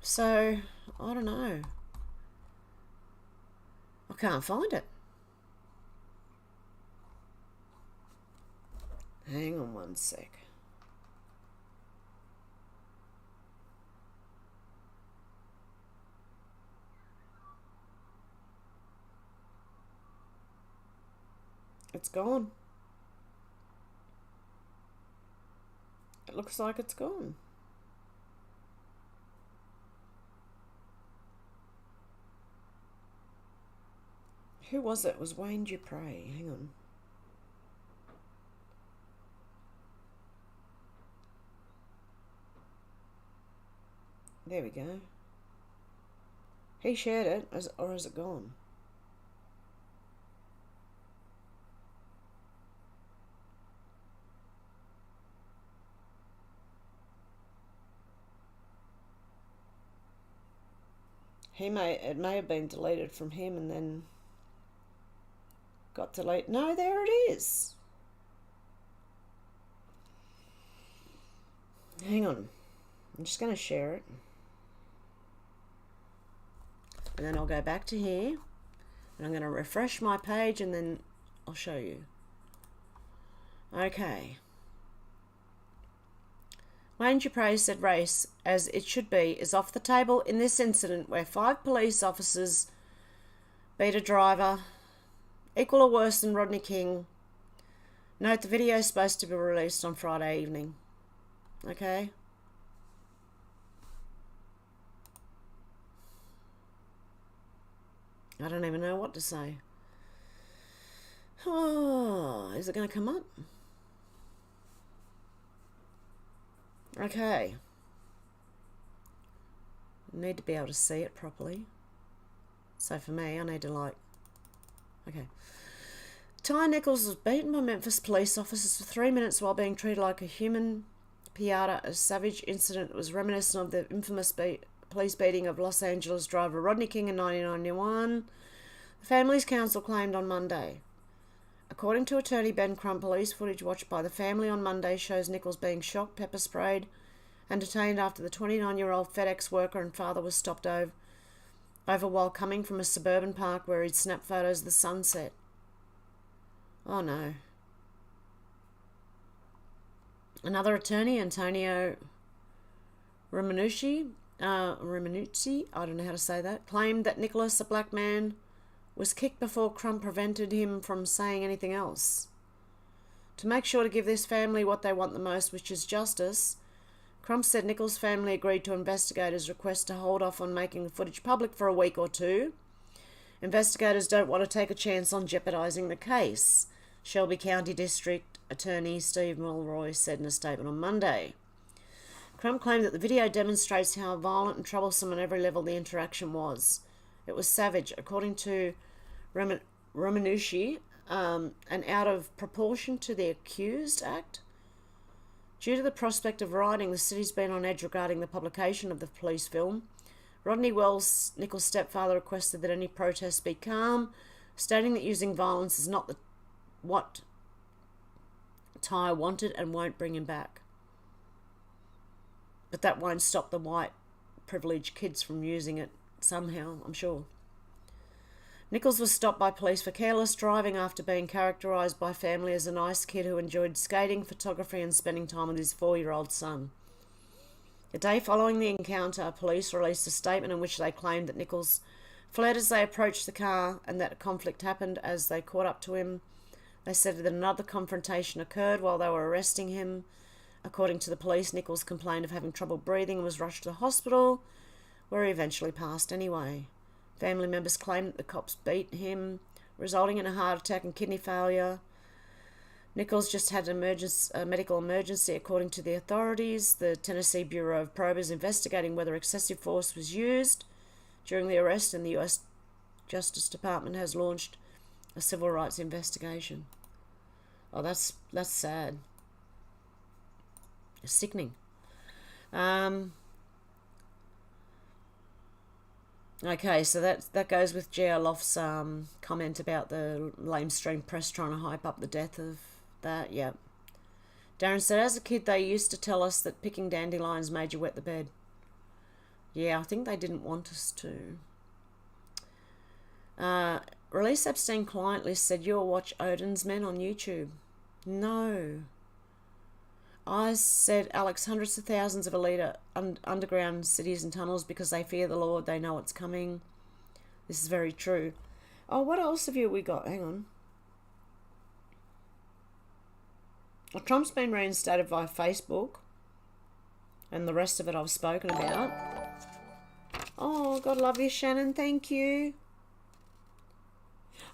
So, I don't know. I can't find it. Hang on one sec. It's gone. It looks like it's gone. Who was it? It was Wayne Dupre. Hang on. There we go. He shared it, or is it gone? It may have been deleted from him and then got deleted. No, there it is. Hang on. I'm just going to share it. And then I'll go back to here. And I'm going to refresh my page and then I'll show you. Okay. Wayne Dupre said race, as it should be, is off the table in this incident where 5 police officers beat a driver, equal or worse than Rodney King. Note the video is supposed to be released on Friday evening. Okay? I don't even know what to say. Oh, is it going to come up? Okay. I need to be able to see it properly. So for me, I need to okay. Ty Nichols was beaten by Memphis police officers for 3 minutes while being treated like a human piata. A savage incident that was reminiscent of the infamous police beating of Los Angeles driver Rodney King in 1991. The family's counsel claimed on Monday. According to attorney Ben Crump, police footage watched by the family on Monday shows Nichols being shot, pepper sprayed, and detained after the 29-year-old FedEx worker and father was stopped over while coming from a suburban park where he'd snapped photos of the sunset. Oh no. Another attorney, Antonio Rimanuzzi, I don't know how to say that, claimed that Nicholas, a black man, was kicked before Crump prevented him from saying anything else. To make sure to give this family what they want the most, which is justice, Crump said Nichols' family agreed to investigators' request to hold off on making the footage public for a week or two. Investigators don't want to take a chance on jeopardising the case, Shelby County District Attorney Steve Mulroy said in a statement on Monday. Crump claimed that the video demonstrates how violent and troublesome on every level the interaction was. It was savage, according to Rimanuzzi, and out of proportion to the accused act. Due to the prospect of rioting, the city's been on edge regarding the publication of the police film. Rodney Wells, Nichols' stepfather, requested that any protests be calm, stating that using violence is not what Ty wanted and won't bring him back. But that won't stop the white privileged kids from using it somehow, I'm sure. Nichols was stopped by police for careless driving after being characterised by family as a nice kid who enjoyed skating, photography and spending time with his 4-year-old son. The day following the encounter, police released a statement in which they claimed that Nichols fled as they approached the car and that a conflict happened as they caught up to him. They said that another confrontation occurred while they were arresting him. According to the police, Nichols complained of having trouble breathing and was rushed to the hospital, where he eventually passed anyway. Family members claimed that the cops beat him, resulting in a heart attack and kidney failure. Nichols just had a medical emergency, according to the authorities. The Tennessee Bureau of Probe is investigating whether excessive force was used during the arrest, and the U.S. Justice Department has launched a civil rights investigation. Oh, that's sad. It's sickening. Okay, so that goes with J.R. Loft's comment about the lamestream press trying to hype up the death of that. Yeah. Darren said, as a kid, they used to tell us that picking dandelions made you wet the bed. Yeah, I think they didn't want us to. Release Epstein client list said, you'll watch Odin's Men on YouTube. No. I said, Alex, hundreds of thousands of elite underground cities and tunnels because they fear the Lord. They know it's coming. This is very true. Oh, what else have we got? Hang on. Well, Trump's been reinstated via Facebook. And the rest of it I've spoken about. Oh, God love you, Shannon. Thank you.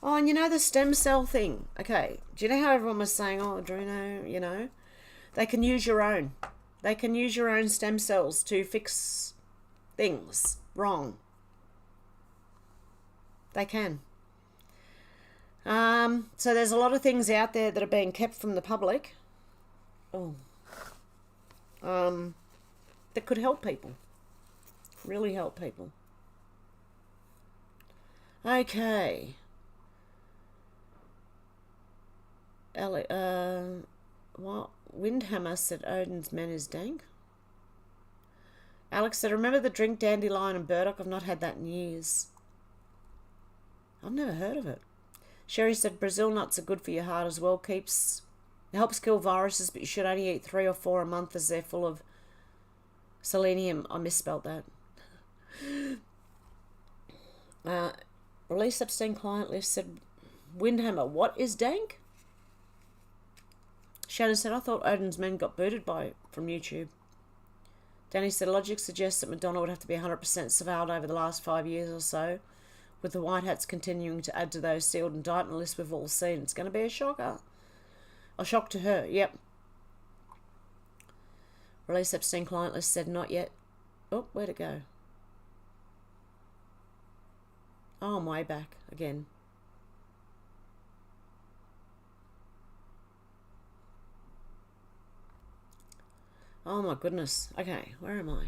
Oh, and you know the stem cell thing. Okay. Do you know how everyone was saying, oh, Adreno, you know? They can use your own. They can use your own stem cells to fix things wrong. They can. So there's a lot of things out there that are being kept from the public. Oh. That could help people. Really help people. Okay. What? Windhammer said Odin's Men is dank. Alex said, remember the drink dandelion and burdock? I've not had that in years. I've never heard of it. Sherry said Brazil nuts are good for your heart as well. It helps kill viruses, but you should only eat 3 or 4 a month as they're full of selenium. I misspelled that. Release Epstein client list said Windhammer, what is dank? Shannon said, I thought Odin's Men got booted from YouTube. Danny said, logic suggests that Madonna would have to be 100% surveilled over the last 5 years or so, with the White Hats continuing to add to those sealed indictment lists we've all seen. It's going to be a shocker. A shock to her, yep. Release Epstein client list said, not yet. Oh, where'd it go? Oh, I'm way back again. Oh my goodness. Okay, where am I?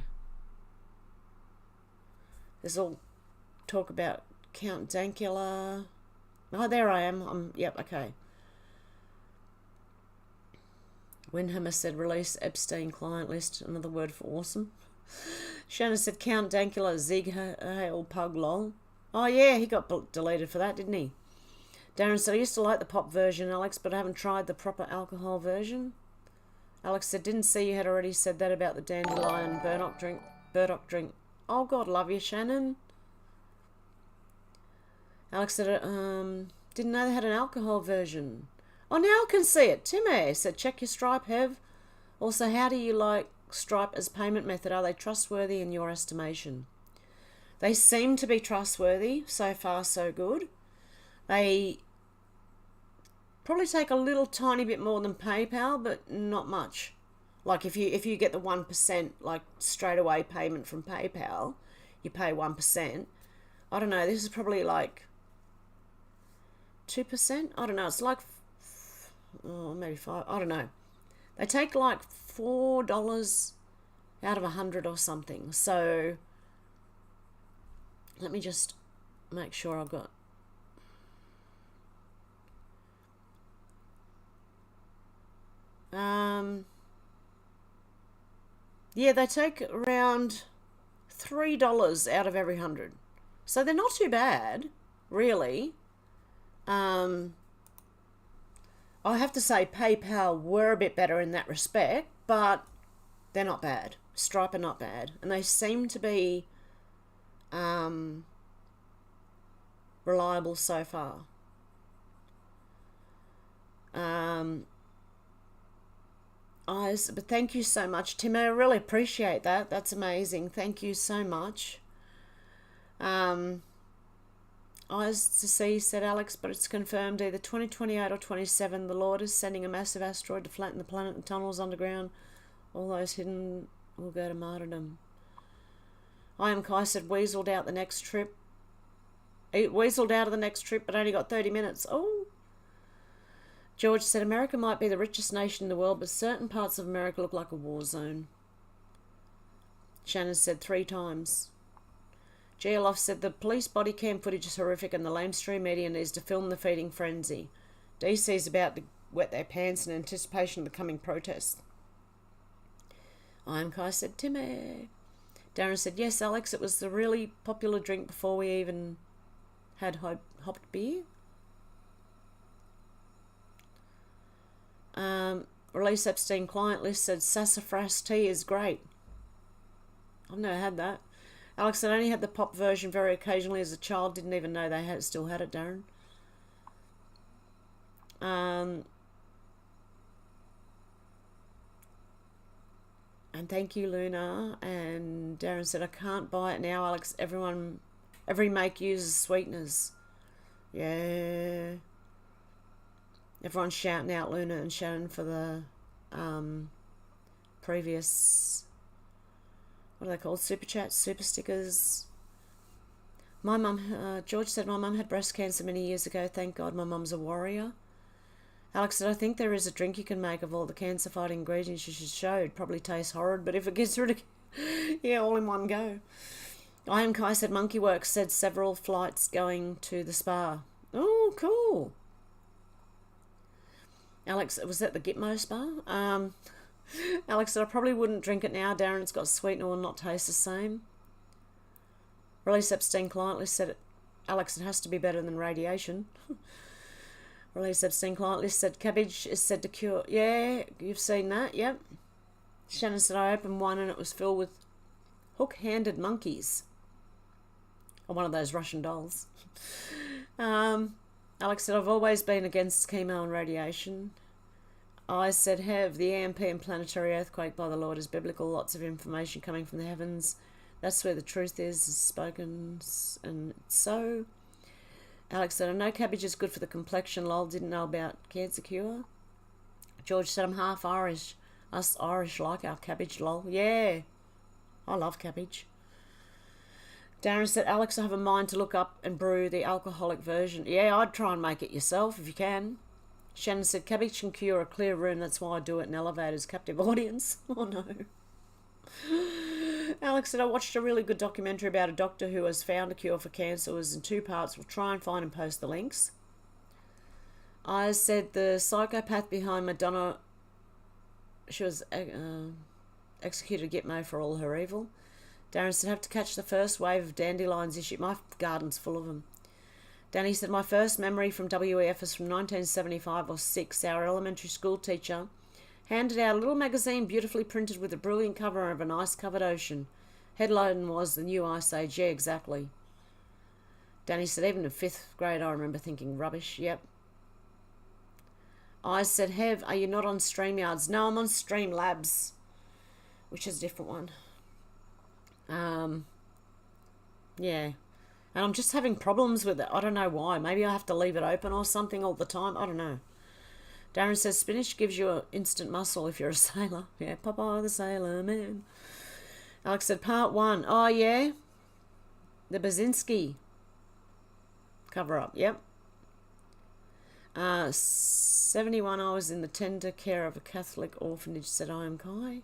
There's all talk about Count Dankula. Oh, there I am. Yep, okay. Windhammer said release Epstein client list. Another word for awesome. Shannon said Count Dankula Zig Hail Pug lol. Oh yeah, he got deleted for that, didn't he? Darren said I used to like the pop version, Alex, but I haven't tried the proper alcohol version. Alex said, didn't see you had already said that about the dandelion burdock drink. Oh, God, love you, Shannon. Alex said, didn't know they had an alcohol version. Oh, now I can see it. Timmy said, check your Stripe, Hev. Also, how do you like Stripe as payment method? Are they trustworthy in your estimation? They seem to be trustworthy. So far, so good. They probably take a little tiny bit more than PayPal, but not much. Like if you get the 1% like straight away payment from PayPal, you pay 1%. I don't know, this is probably like 2%. I don't know, it's like maybe 5. I don't know. They take like $4 out of 100 or something. So let me just make sure I've got. Yeah, they take around $3 out of every 100. So they're not too bad, really. I have to say PayPal were a bit better in that respect, but they're not bad. Stripe are not bad. And they seem to be reliable so far. But thank you so much, Tim. I really appreciate that. That's amazing. Thank you so much. Eyes to see, said Alex, but it's confirmed either 2028 or 27. The Lord is sending a massive asteroid to flatten the planet and tunnels underground. All those hidden will go to martyrdom. I am Kai said weaseled out the next trip. Weaseled out of the next trip, but only got 30 minutes. Oh. George said America might be the richest nation in the world, but certain parts of America look like a war zone. Shannon said 3 times. GLF said the police body cam footage is horrific and the lamestream media needs to film the feeding frenzy. DC's about to wet their pants in anticipation of the coming protest. I am Kai, said Timmy. Darren said, yes, Alex, it was the really popular drink before we even had hopped beer. Release Epstein client list said sassafras tea is great. I've never had that. Alex said, I only had the pop version very occasionally as a child. Didn't even know they still had it, Darren. And thank you, Luna. And Darren said, I can't buy it now, Alex. Every make uses sweeteners. Yeah. Everyone's shouting out Luna and Shannon for the previous, what are they called? Super chats, super stickers. My mum, George said, my mum had breast cancer many years ago. Thank God my mum's a warrior. Alex said, I think there is a drink you can make of all the cancer-fighting ingredients you showed. Probably tastes horrid, but if it gets rid of... yeah, all in one go. I am Kai, said Monkey Works, said several flights going to the spa. Oh, cool. Alex, was that the Gitmo spa? Alex said, I probably wouldn't drink it now, Darren. It's got sweetener and not taste the same. Release Epstein client list said, Alex, it has to be better than radiation. Release Epstein client list said, cabbage is said to cure. Yeah, you've seen that, yep. Shannon said, I opened one and it was filled with hook-handed monkeys. Or one of those Russian dolls. Alex said, I've always been against chemo and radiation. I said, Hev, the EMP and planetary earthquake by the Lord is biblical. Lots of information coming from the heavens. That's where the truth is spoken. And so, Alex said, I know cabbage is good for the complexion. Lol, didn't know about cancer cure. George said, I'm half Irish. Us Irish like our cabbage, lol. Yeah, I love cabbage. Darren said, Alex, I have a mind to look up and brew the alcoholic version. Yeah, I'd try and make it yourself if you can. Shannon said, cabbage can cure a clear room. That's why I do it in elevators. Captive audience. Oh, no. Alex said, I watched a really good documentary about a doctor who has found a cure for cancer. It was in 2 parts. We'll try and find and post the links. I said, the psychopath behind Madonna, she was executed Gitmo for all her evil. Darren said, have to catch the first wave of dandelions issue. My garden's full of them. Danny said, my first memory from WEF is from 1975 or 6. Our elementary school teacher handed out a little magazine beautifully printed with a brilliant cover of an ice-covered ocean. Headline was The New Ice Age. Yeah, exactly. Danny said, even in 5th grade, I remember thinking, rubbish. Yep. I said, Hev, are you not on StreamYards? No, I'm on Streamlabs, which is a different one. Yeah. And I'm just having problems with it. I don't know why. Maybe I have to leave it open or something all the time. I don't know. Darren says, spinach gives you an instant muscle if you're a sailor. Yeah, Popeye the Sailor Man. Alex said, part 1. Oh, yeah. The Basinski cover-up. Yep. 71, I was in the tender care of a Catholic orphanage, said I am Kai.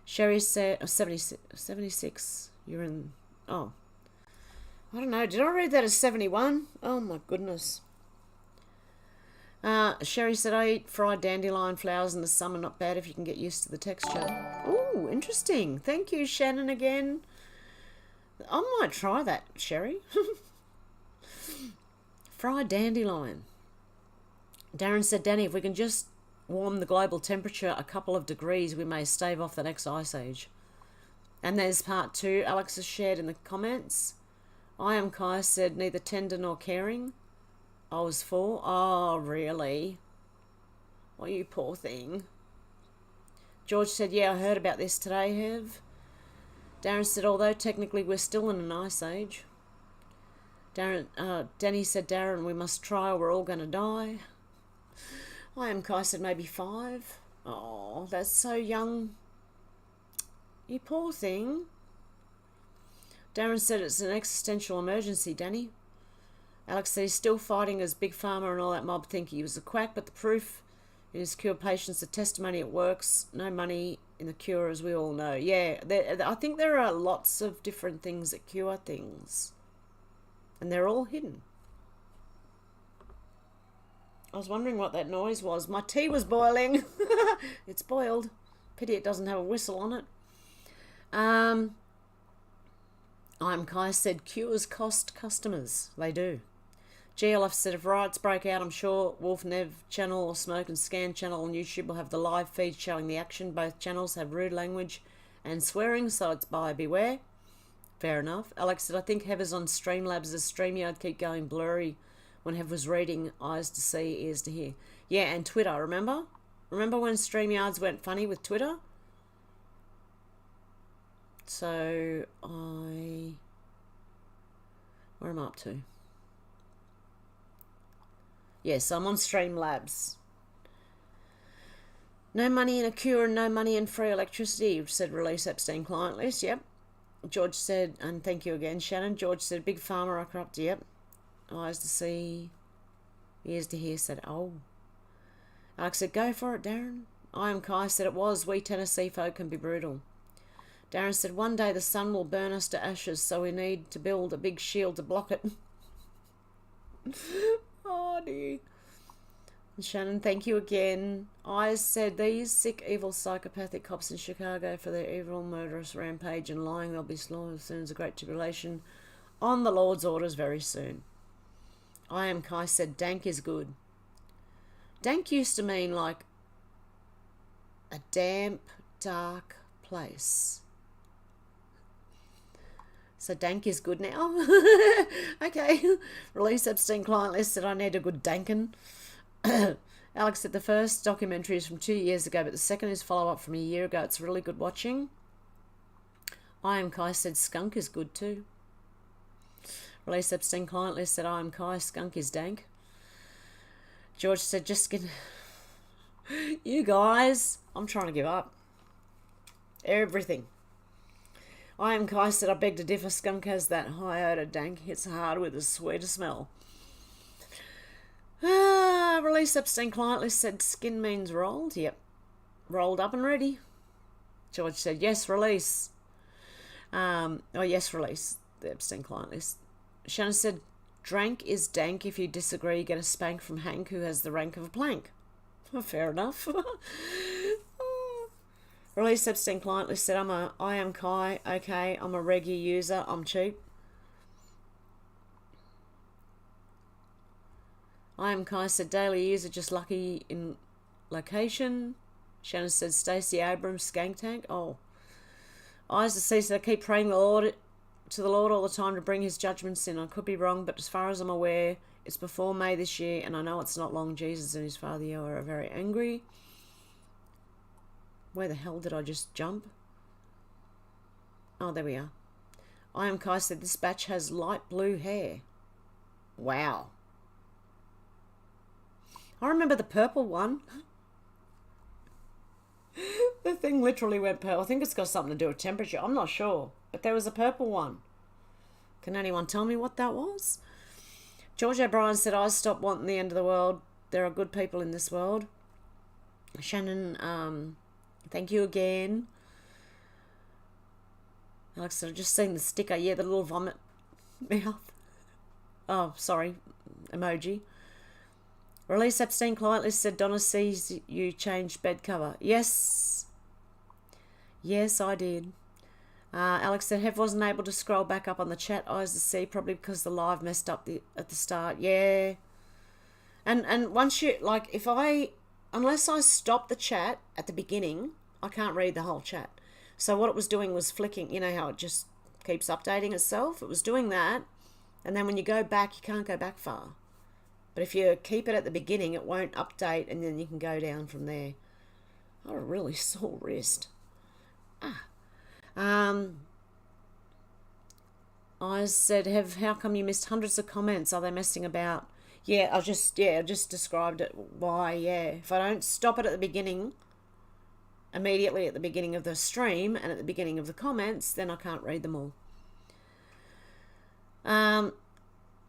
Sherry said, 76, you're in, oh, I don't know, did I read that as 71? Oh my goodness. Sherry said, I eat fried dandelion flowers in the summer, not bad if you can get used to the texture. Ooh, interesting. Thank you, Shannon, again. I might try that, Sherry. Fried dandelion. Darren said, Danny, if we can just warm the global temperature a couple of degrees, we may stave off the next ice age. And there's part 2. Alex has shared in the comments. I am Kai said, neither tender nor caring. I was 4. Oh, really? Oh, you poor thing. George said, yeah, I heard about this today, Hev. Darren said, although technically we're still in an ice age. Danny said, Darren, we must try or we're all going to die. I am Kai said, maybe 5. Oh, that's so young. You poor thing. Darren said it's an existential emergency, Danny. Alex said he's still fighting as Big Pharma and all that mob think he was a quack, but the proof in his cured patients, the testimony it works, no money in the cure, as we all know. Yeah, I think there are lots of different things that cure things. And they're all hidden. I was wondering what that noise was. My tea was boiling. It's boiled. Pity it doesn't have a whistle on it. I'm Kai said cures cost customers. They do. GLF said if riots break out, I'm sure Wolf Nev channel or Smoke and Scan channel on YouTube will have the live feed showing the action. Both channels have rude language and swearing, so it's buyer beware. Fair enough. Alex said, I think Hev is on Streamlabs as StreamYard keep going blurry when Hev was reading eyes to see, ears to hear. Yeah, and Twitter, remember? Remember when StreamYards went funny with Twitter? So, where am I up to? Yes, I'm on Streamlabs. No money in a cure and no money in free electricity, said Release Epstein client list. Yep. George said, and thank you again, Shannon. George said, big farmer are corrupt. Yep. Eyes to see, ears to hear, said, oh. Alex said, go for it, Darren. I am Kai said, it was. We Tennessee folk can be brutal. Darren said, one day the sun will burn us to ashes, so we need to build a big shield to block it. Oh, dear. Shannon, thank you again. Eyes said, these sick, evil, psychopathic cops in Chicago for their evil, murderous rampage and lying, they'll be slaughtered as soon as a great tribulation on the Lord's orders very soon. I am Kai said, dank is good. Dank used to mean like a damp, dark place. So dank is good now. Okay. Release Epstein client list said I need a good dankin. Alex said the first documentary is from 2 years ago, but the second is follow-up from a year ago. It's really good watching. I am Kai said skunk is good too. Release Epstein client list said I am Kai, skunk is dank. George said just get... You guys, I'm trying to give up. Everything. I am Kai said I beg to differ, skunk has that high odour dank, hits hard with a sweeter smell. Release Epstein client list said skin means rolled. Yep. Rolled up and ready. George said yes, release. Yes, release. The Epstein client list. Shannon said drank is dank. If you disagree, get a spank from Hank, who has the rank of a plank. Fair enough. Release Epstein client list said I am Kai. Okay, I'm a Reggie user. I'm cheap. I am Kai said daily user, just lucky in location. Shannon said Stacey Abrams skank tank. Oh. Eyes to see said I keep praying to the Lord all the time to bring his judgments in. I could be wrong, but as far as I'm aware, it's before May this year, and I know it's not long. Jesus and his father Yoah are very angry. Where the hell did I just jump? Oh, there we are. I am Kai said this batch has light blue hair. Wow. I remember the purple one. The thing literally went purple. I think it's got something to do with temperature. I'm not sure. But there was a purple one. Can anyone tell me what that was? George O'Brien said, I stopped wanting the end of the world. There are good people in this world. Shannon, thank you again. Alex said, I've just seen the sticker. Yeah, the little vomit mouth. Oh, sorry. Emoji. Release Epstein client list said Donna sees you changed bed cover. Yes. Yes, I did. Alex said Hev wasn't able to scroll back up on the chat eyes to see, probably because the live messed up at the start. Yeah. And once you, like, unless I stop the chat at the beginning, I can't read the whole chat. So what it was doing was flicking, you know how it just keeps updating itself? It was doing that. And then when you go back, you can't go back far. But if you keep it at the beginning, it won't update, and then you can go down from there. I had a really sore wrist. I said, how come you missed hundreds of comments? Are they messing about? Yeah, I just described it. Why, yeah. If I don't stop it at the beginning, immediately at the beginning of the stream and at the beginning of the comments, then I can't read them all.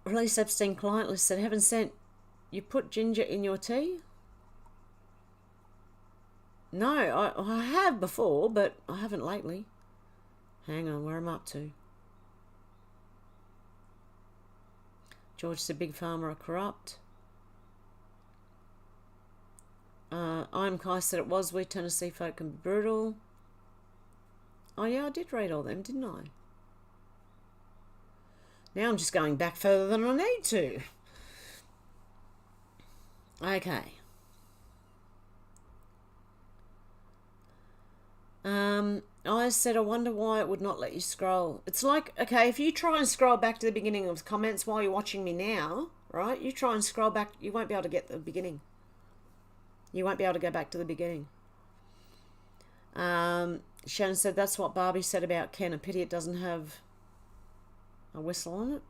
Release Epstein client list said, Heaven sent, you put ginger in your tea? No, I have before, but I haven't lately. Hang on, where am I up to? George said, Big Pharma are corrupt. I'm Kai said it was. We Tennessee folk can be brutal. Oh yeah, I did read all them, didn't I? Now I'm just going back further than I need to. Okay. I said, I wonder why it would not let you scroll. It's like, okay, if you try and scroll back to the beginning of comments while you're watching me now, right? You try and scroll back, you won't be able to get the beginning. You won't be able to go back to the beginning. Shannon said, that's what Barbie said about Ken. A pity it doesn't have a whistle on it.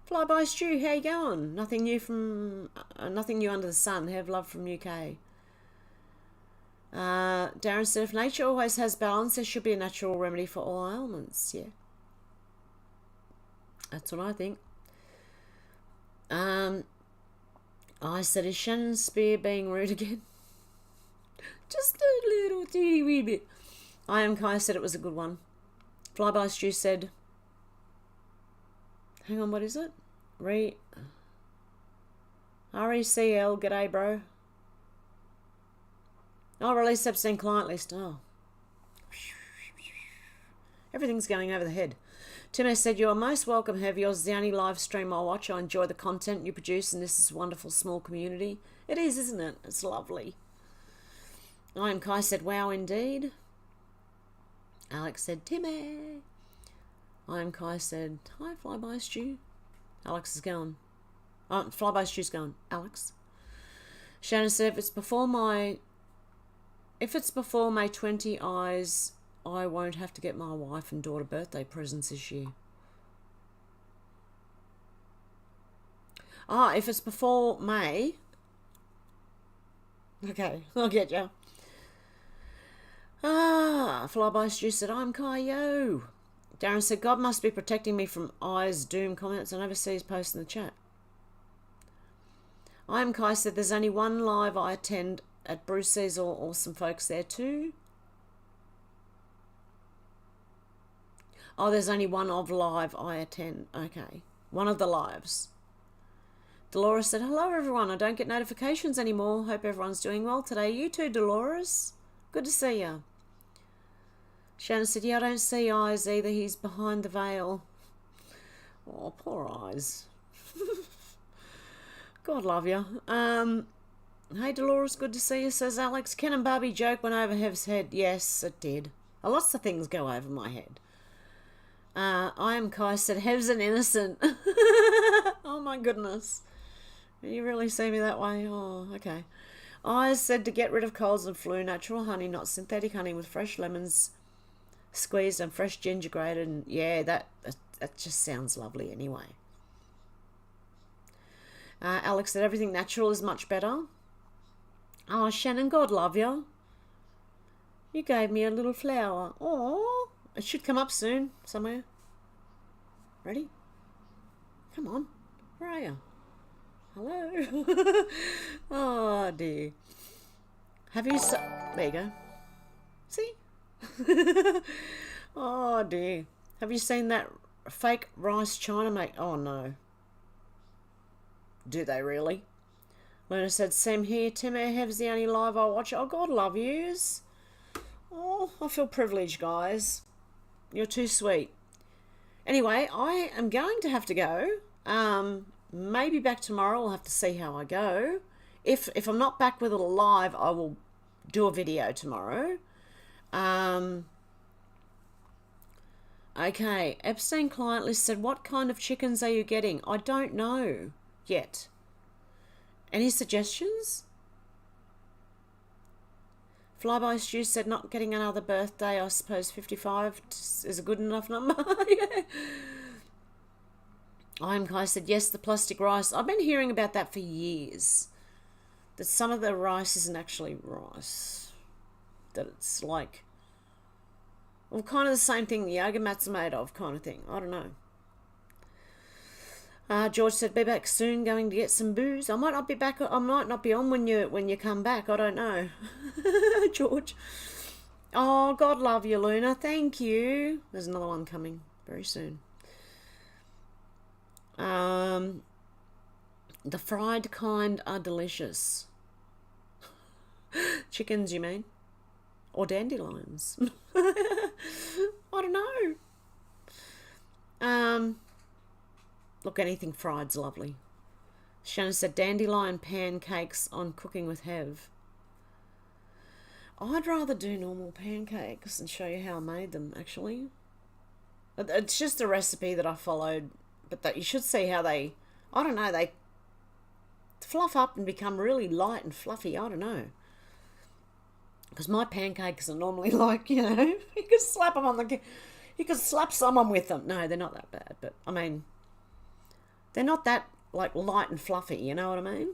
Flyby Stu, how you going? Nothing new under the sun. Have love from UK. Darren said, if nature always has balance, there should be a natural remedy for all ailments. Yeah. That's what I think. I said, is Shannon Spear being rude again? Just a little teeny wee bit. I am Kai said it was a good one. Flyby Stu said, hang on, what is it? RECL, g'day bro. Oh, release abstain client list. Oh. Everything's going over the head. Tim S. said, you are most welcome, Hev. Yours is the only live stream I watch. I enjoy the content you produce, and this is a wonderful small community. It is, isn't it? It's lovely. I am Kai said, wow, indeed. Alex said, Timmy. I am Kai said, hi, Flyby Stu. Alex is going. Flyby Stu's going. Alex. Shannon said, if it's before May 20 eyes, I won't have to get my wife and daughter birthday presents this year. If it's before May. Okay, I'll get you. Flyby Stu said, I'm Kai-yo. Darren said, God must be protecting me from eyes, doom comments, and overseas posts in the chat. I am Kai said, there's only one live I attend at Bruce sees all awesome folks there too. Oh, there's only one of live I attend. Okay. One of the lives. Dolores said, hello everyone. I don't get notifications anymore. Hope everyone's doing well today. You too, Dolores. Good to see you. Shannon said, yeah, I don't see eyes either. He's behind the veil. Oh, poor eyes. God love you. Hey, Dolores, good to see you, says Alex. Ken and Barbie joke went over Hev's head. Yes, it did. Lots of things go over my head. I am Kai said, Hev's an innocent. Oh, my goodness. You really see me that way? Oh, okay. I said to get rid of colds and flu, natural honey, not synthetic honey, with fresh lemons squeezed and fresh ginger grated. And yeah, that just sounds lovely anyway. Alex said everything natural is much better. Oh, Shannon, God love you. You gave me a little flower. Oh, it should come up soon somewhere. Ready? Come on. Where are you? Hello. Oh, dear. Have you... There you go. See? Oh, dear. Have you seen that fake rice China make? Oh, no. Do they really? Luna said, same here. Tim Airhev's the only live I watch. Oh, God love yous. Oh, I feel privileged, guys. You're too sweet. Anyway, I am going to have to go. Maybe back tomorrow. I'll have to see how I go. If I'm not back with it live, I will do a video tomorrow. Okay, Epstein client list said, what kind of chickens are you getting? I don't know yet. Any suggestions? Flyby Stu said, not getting another birthday. I suppose 55 is a good enough number. Yeah. I'm Kai said, yes, the plastic rice. I've been hearing about that for years. That some of the rice isn't actually rice. That it's like, well, kind of the same thing the yoga mats are made of, kind of thing. I don't know. George said, be back soon, going to get some booze. I might not be back. I might not be on when you come back. I don't know. George. Oh, God love you, Luna. Thank you. There's another one coming very soon. The fried kind are delicious. Chickens, you mean? Or dandelions? I don't know. Look, anything fried's lovely. Shannon said dandelion pancakes on Cooking with Hev. I'd rather do normal pancakes and show you how I made them, actually. It's just a recipe that I followed, but that you should see how they, I don't know, they fluff up and become really light and fluffy. I don't know. Because my pancakes are normally like, you know, you could slap them on the, you could slap someone with them. No, they're not that bad, but I mean, they're not that like light and fluffy, you know what I mean?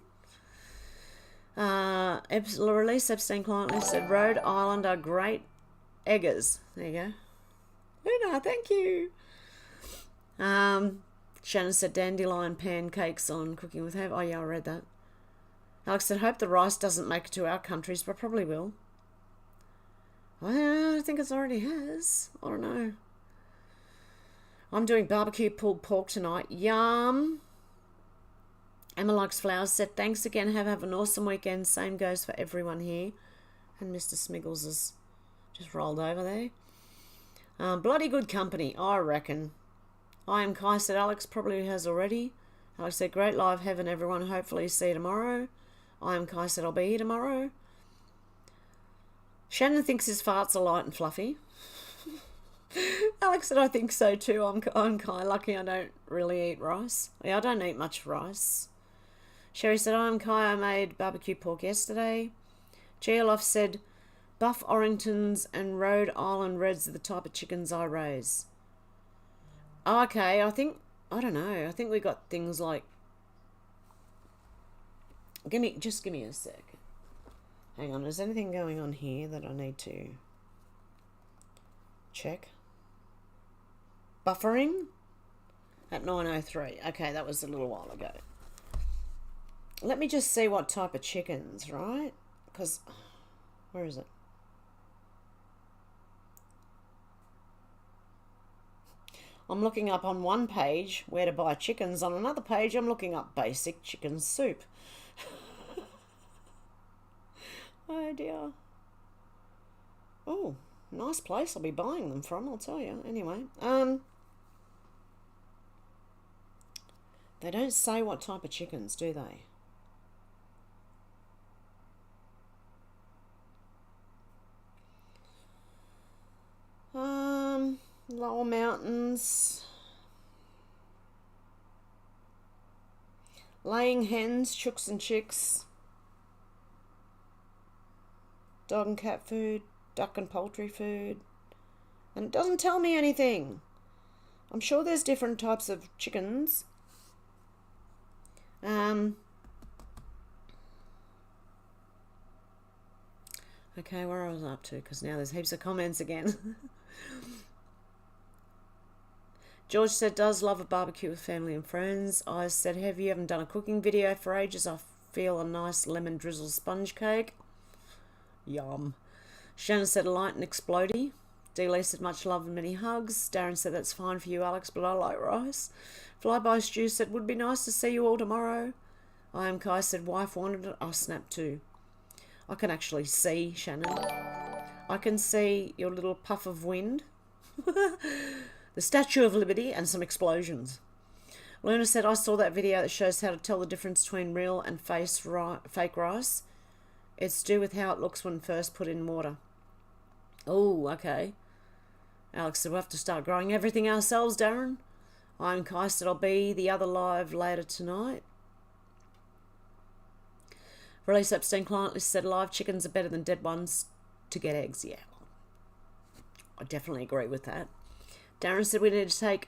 Release abstain cliently said Rhode Island are great eggers. There you go. Luna, thank you. Shannon said dandelion pancakes on Cooking with Hev. Oh yeah, I read that. Alex said hope the rice doesn't make it to our countries, but probably will. I think it already has. I don't know. I'm doing barbecue pulled pork tonight. Yum. Emma Likes Flowers said, thanks again. Have an awesome weekend. Same goes for everyone here. And Mr. Smiggles has just rolled over there. Bloody good company, I reckon. I am Kai, said Alex, probably has already. Alex said, great live heaven, everyone. Hopefully see you tomorrow. I am Kai, said, I'll be here tomorrow. Shannon thinks his farts are light and fluffy. Alex said, I think so too. I'm Kai. Lucky I don't really eat rice. Yeah, I don't eat much rice. Sherry said, I'm Kai. I made barbecue pork yesterday. GLF said, Buff Orringtons and Rhode Island Reds are the type of chickens I raise. Oh, okay, I don't know. I think we got things like... Just give me a sec. Hang on, is anything going on here that I need to check? Buffering at 9:03. Okay, that was a little while ago. Let me just see what type of chickens, right? Because, where is it? I'm looking up on one page where to buy chickens. On another page, I'm looking up basic chicken soup. Oh dear. Oh, nice place I'll be buying them from, I'll tell you. Anyway, they don't say what type of chickens, do they? Lower mountains. Laying hens, chooks and chicks. Dog and cat food, duck and poultry food. And it doesn't tell me anything. I'm sure there's different types of chickens. Okay, where I was up to, because now there's heaps of comments again. George said, does love a barbecue with family and friends. I said, have you haven't done a cooking video for ages? I feel a nice lemon drizzle sponge cake. Yum. Shannon said, light and explodey. D-Lee said, much love and many hugs. Darren said, that's fine for you, Alex, but I like rice. Flyby Stew said, would be nice to see you all tomorrow. I am Kai said, wife wanted it. I snapped too. I can actually see, Shannon. I can see your little puff of wind. The Statue of Liberty and some explosions. Luna said, I saw that video that shows how to tell the difference between real and fake rice. It's to do with how it looks when first put in water. Oh, okay. Alex said, we'll have to start growing everything ourselves, Darren. I'm Kai said, I'll be the other live later tonight. Release abstain client list said, live chickens are better than dead ones to get eggs. Yeah, I definitely agree with that. Darren said, we need to take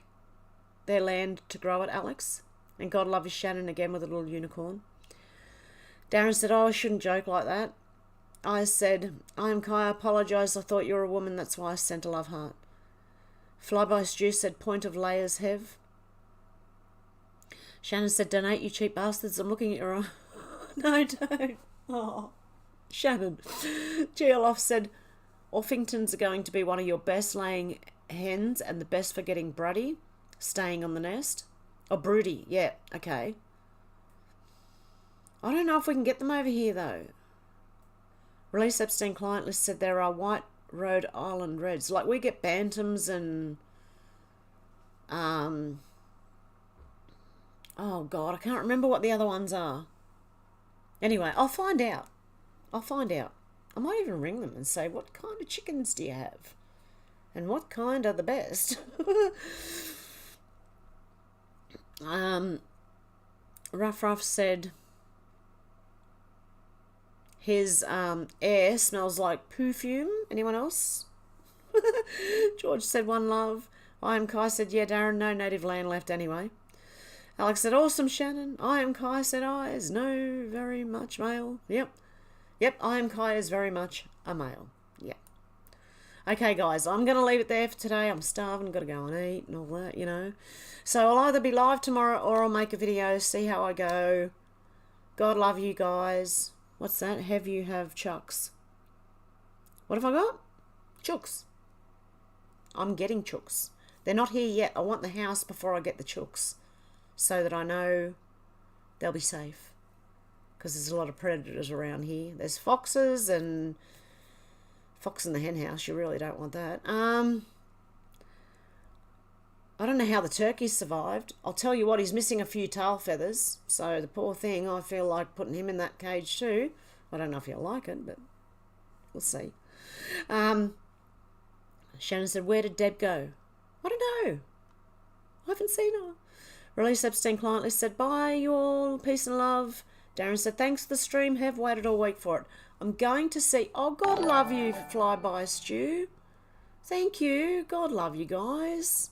their land to grow it, Alex. And God love his Shannon again with a little unicorn. Darren said, oh, I shouldn't joke like that. I said, I am Kai, I apologise. I thought you were a woman, that's why I sent a love heart. Flyby Stew said, point of layers, Hev. Shannon said, donate, you cheap bastards. I'm looking at your eye. No, don't. Oh, Shannon. GLF said, Orpingtons are going to be one of your best laying hens and the best for getting bruddy, staying on the nest. Oh, broody, yeah, okay. I don't know if we can get them over here, though. Release Epstein client list said there are white Rhode Island Reds. Like, we get bantams and oh God, I can't remember what the other ones are. Anyway, I'll find out. I might even ring them and say, what kind of chickens do you have? And what kind are the best? Ruff said his air smells like perfume. Anyone else? George said one love. I am Kai said, yeah, Darren, no native land left anyway. Alex said, awesome, Shannon. I am Kai said, I is no very much male. Yep, I am Kai is very much a male. Yep. Okay, guys, I'm going to leave it there for today. I'm starving, got to go and eat and all that, you know. So I'll either be live tomorrow or I'll make a video, see how I go. God love you guys. What's that? Have you have chucks? What have I got? Chooks. I'm getting chooks. They're not here yet. I want the house before I get the chooks so that I know they'll be safe. Because there's a lot of predators around here. There's foxes and fox in the hen house. You really don't want that. I don't know how the turkey survived. I'll tell you what, he's missing a few tail feathers. So the poor thing, I feel like putting him in that cage too. I don't know if he'll like it, but we'll see. Shannon said, where did Deb go? I don't know. I haven't seen her. Release Epstein client list said, bye you all, peace and love. Darren said, thanks for the stream, have waited all week for it. I'm going to see, oh, God love you, Flyby Stew. Thank you, God love you guys.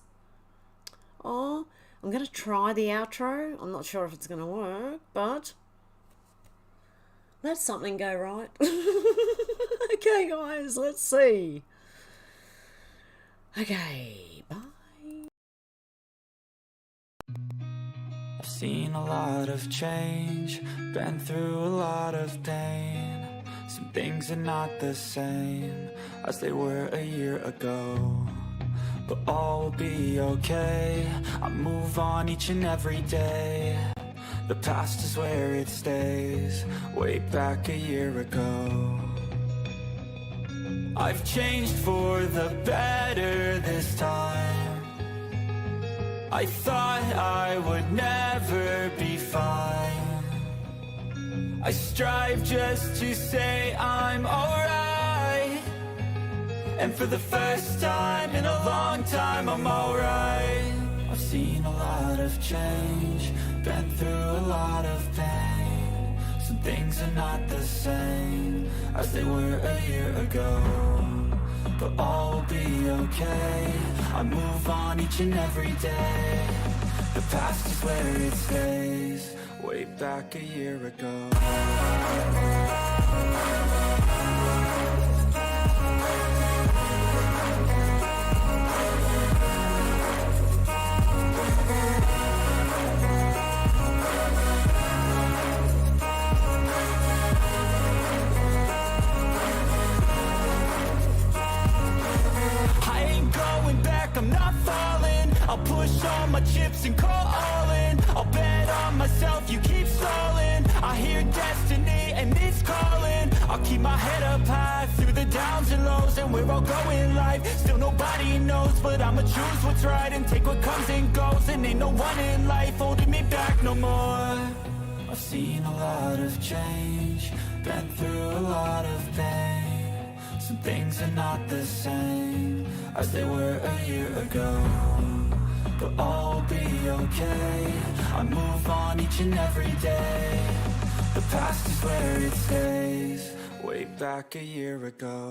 Oh, I'm going to try the outro. I'm not sure if it's going to work, but let something go right. Okay, guys, let's see. Okay, bye. I've seen a lot of change, been through a lot of pain. Some things are not the same as they were a year ago, but all will be okay. I move on each and every day. The past is where it stays, way back a year ago. I've changed for the better this time. I thought I would never be fine. I strive just to say I'm alright, and for the first time in a long time I'm alright. I've seen a lot of change, been through a lot of pain. Some things are not the same as they were a year ago, but all will be okay. I move on each and every day. The past is where it stays, way back a year ago. I'm not falling. I'll push all my chips and call all in. I'll bet on myself, you keep stalling. I hear destiny and it's calling. I'll keep my head up high through the downs and lows, and we're all going live. Still nobody knows, but I'ma choose what's right and take what comes and goes. And ain't no one in life holding me back no more. I've seen a lot of change, been through a lot of pain. Some things are not the same as they were a year ago, but all will be okay. I move on each and every day. The past is where it stays, way back a year ago.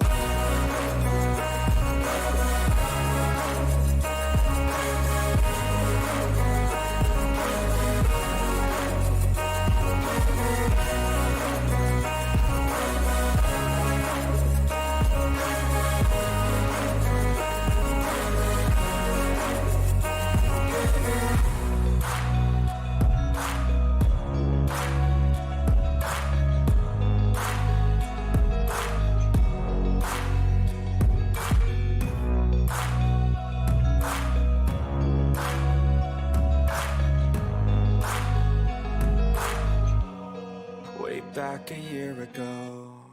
Back a year ago.